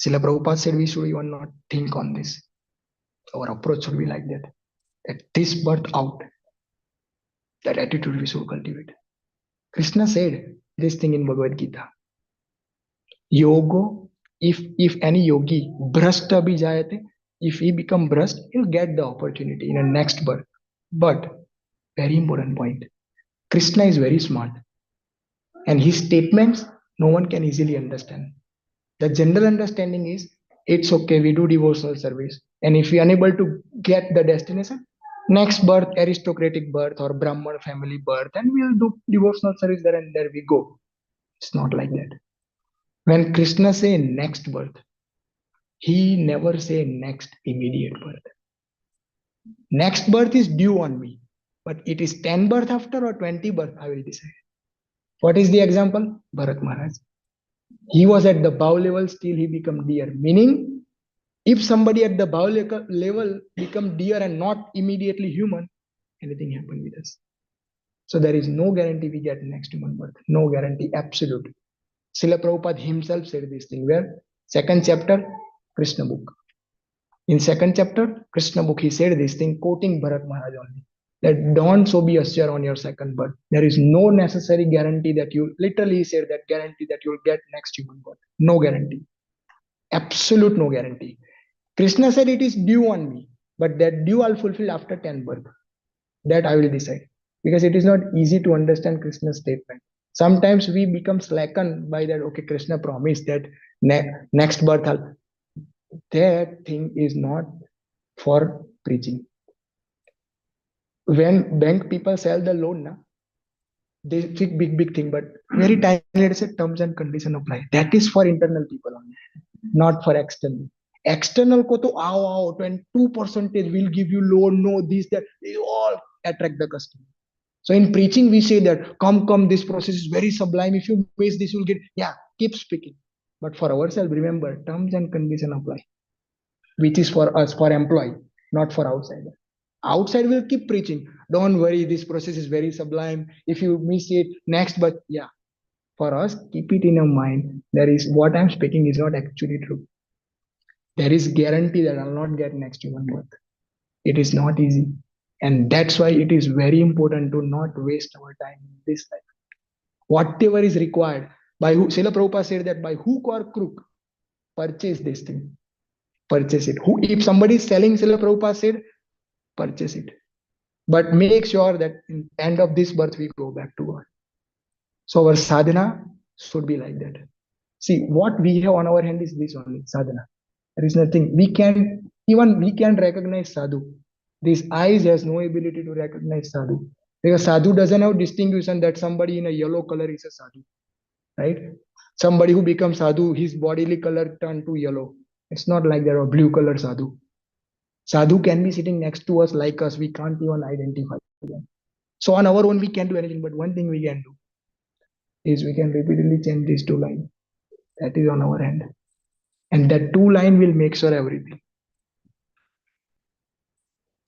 Srila Prabhupada said we should even not think on this. Our approach should be like that. At this birth out, that attitude we should cultivate. Krishna said this thing in Bhagavad Gita. Yogo, if any yogi brashta bhi jayate, if he become brasht, he'll get the opportunity in a next birth. But very important point. Krishna is very smart, and his statements no one can easily understand. The general understanding is it's okay, we do devotional service, and if we are unable to get the destination, next birth, aristocratic birth or Brahman family birth, and we'll do devotional service there and there we go. It's not like that. When Krishna say next birth, he never say next immediate birth. Next birth is due on me, but it is 10 birth after or 20 birth, I will decide. What is the example? Bharat Maharaj. He was at the bow level, still he become deer. Meaning, if somebody at the bow level become deer and not immediately human, anything happen with us. So there is no guarantee we get next human birth. No guarantee, absolute. Srila Prabhupada himself said this thing where second chapter, Krishna book. In second chapter, Krishna book, he said this thing, quoting Bharat Maharaj only. That don't so be assured on your second birth. There is no necessary guarantee that you, literally said that guarantee that you will get next human birth. No guarantee. Absolute no guarantee. Krishna said it is due on me, but that due I'll fulfill after 10 birth. That I will decide. Because it is not easy to understand Krishna's statement. Sometimes we become slackened by that, okay, Krishna promised that next birth I'll. That thing is not for preaching. When bank people sell the loan, na, they think big thing, but very tiny, let's say terms and condition apply. That is for internal people only, not for external. External ko to आओ 22% will give you loan, no this that, they all attract the customer. So in preaching we say that come, this process is very sublime. If you miss this, you'll get, yeah, keep speaking. But for ourselves, remember terms and condition apply, which is for us, for employee, not for outsider. Outside will keep preaching. Don't worry, this process is very sublime. If you miss it, next, but yeah, for us, keep it in your mind. There is what I'm speaking is not actually true. There is guarantee that I'll not get next human birth. It is not easy. And that's why it is very important to not waste our time in this life. Whatever is required, by who, Srila Prabhupada said that by hook or crook, purchase this thing. Purchase it. Who, if somebody is selling, Srila Prabhupada said, purchase it. But make sure that in end of this birth we go back to God. So our sadhana should be like that. See, what we have on our hand is this only, sadhana. There is nothing. We can recognize sadhu. This eyes has no ability to recognize sadhu. Because sadhu doesn't have distinction that somebody in a yellow color is a sadhu. Right? Somebody who becomes sadhu, his bodily color turned to yellow. It's not like there are blue color sadhu. Sadhu can be sitting next to us like us. We can't even identify them. So on our own, we can't do anything. But one thing we can do is we can repeatedly change these two lines. That is on our end. And that two line will make sure everything.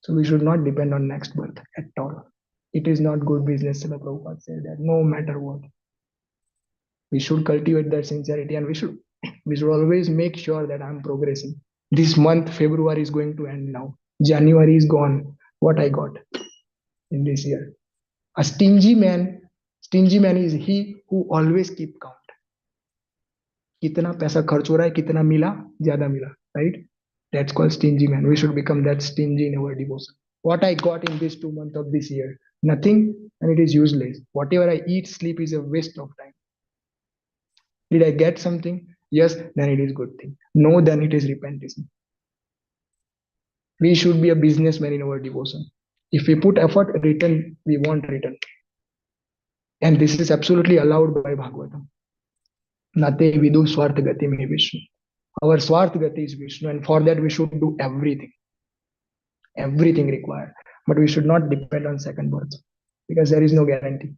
So we should not depend on next birth at all. It is not good business. Srila Prabhupada said that no matter what. We should cultivate that sincerity and we should always make sure that I'm progressing. This month, February is going to end now. January is gone. What I got in this year. A stingy man is he who always keep count. कितना पैसा खर्च हो रहा है, कितना मिला, ज्यादा मिला, right? That's called stingy man. We should become that stingy in our devotion. What I got in these 2 months of this year, nothing, and it is useless. Whatever I eat, sleep is a waste of time. Did I get something? Yes, then it is good thing. No, then it is repentance. We should be a businessman in our devotion. If we put effort, return, we want return. And this is absolutely allowed by Bhagavatam. Nate vidu swartha gati me Vishnu. Our swartha gati is Vishnu, and for that we should do everything. Everything required. But we should not depend on second birth because there is no guarantee.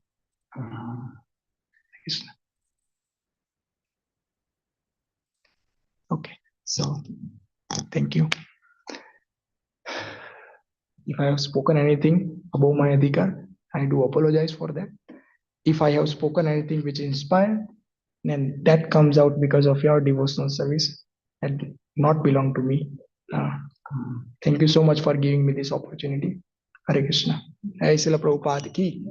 Okay, so thank you. If I have spoken anything above my adhikar, I do apologize for that. If I have spoken anything which inspired, then that comes out because of your devotional service and not belong to me. Thank you so much for giving me this opportunity. Hare Krishna. Jai Srila Prabhupada ki.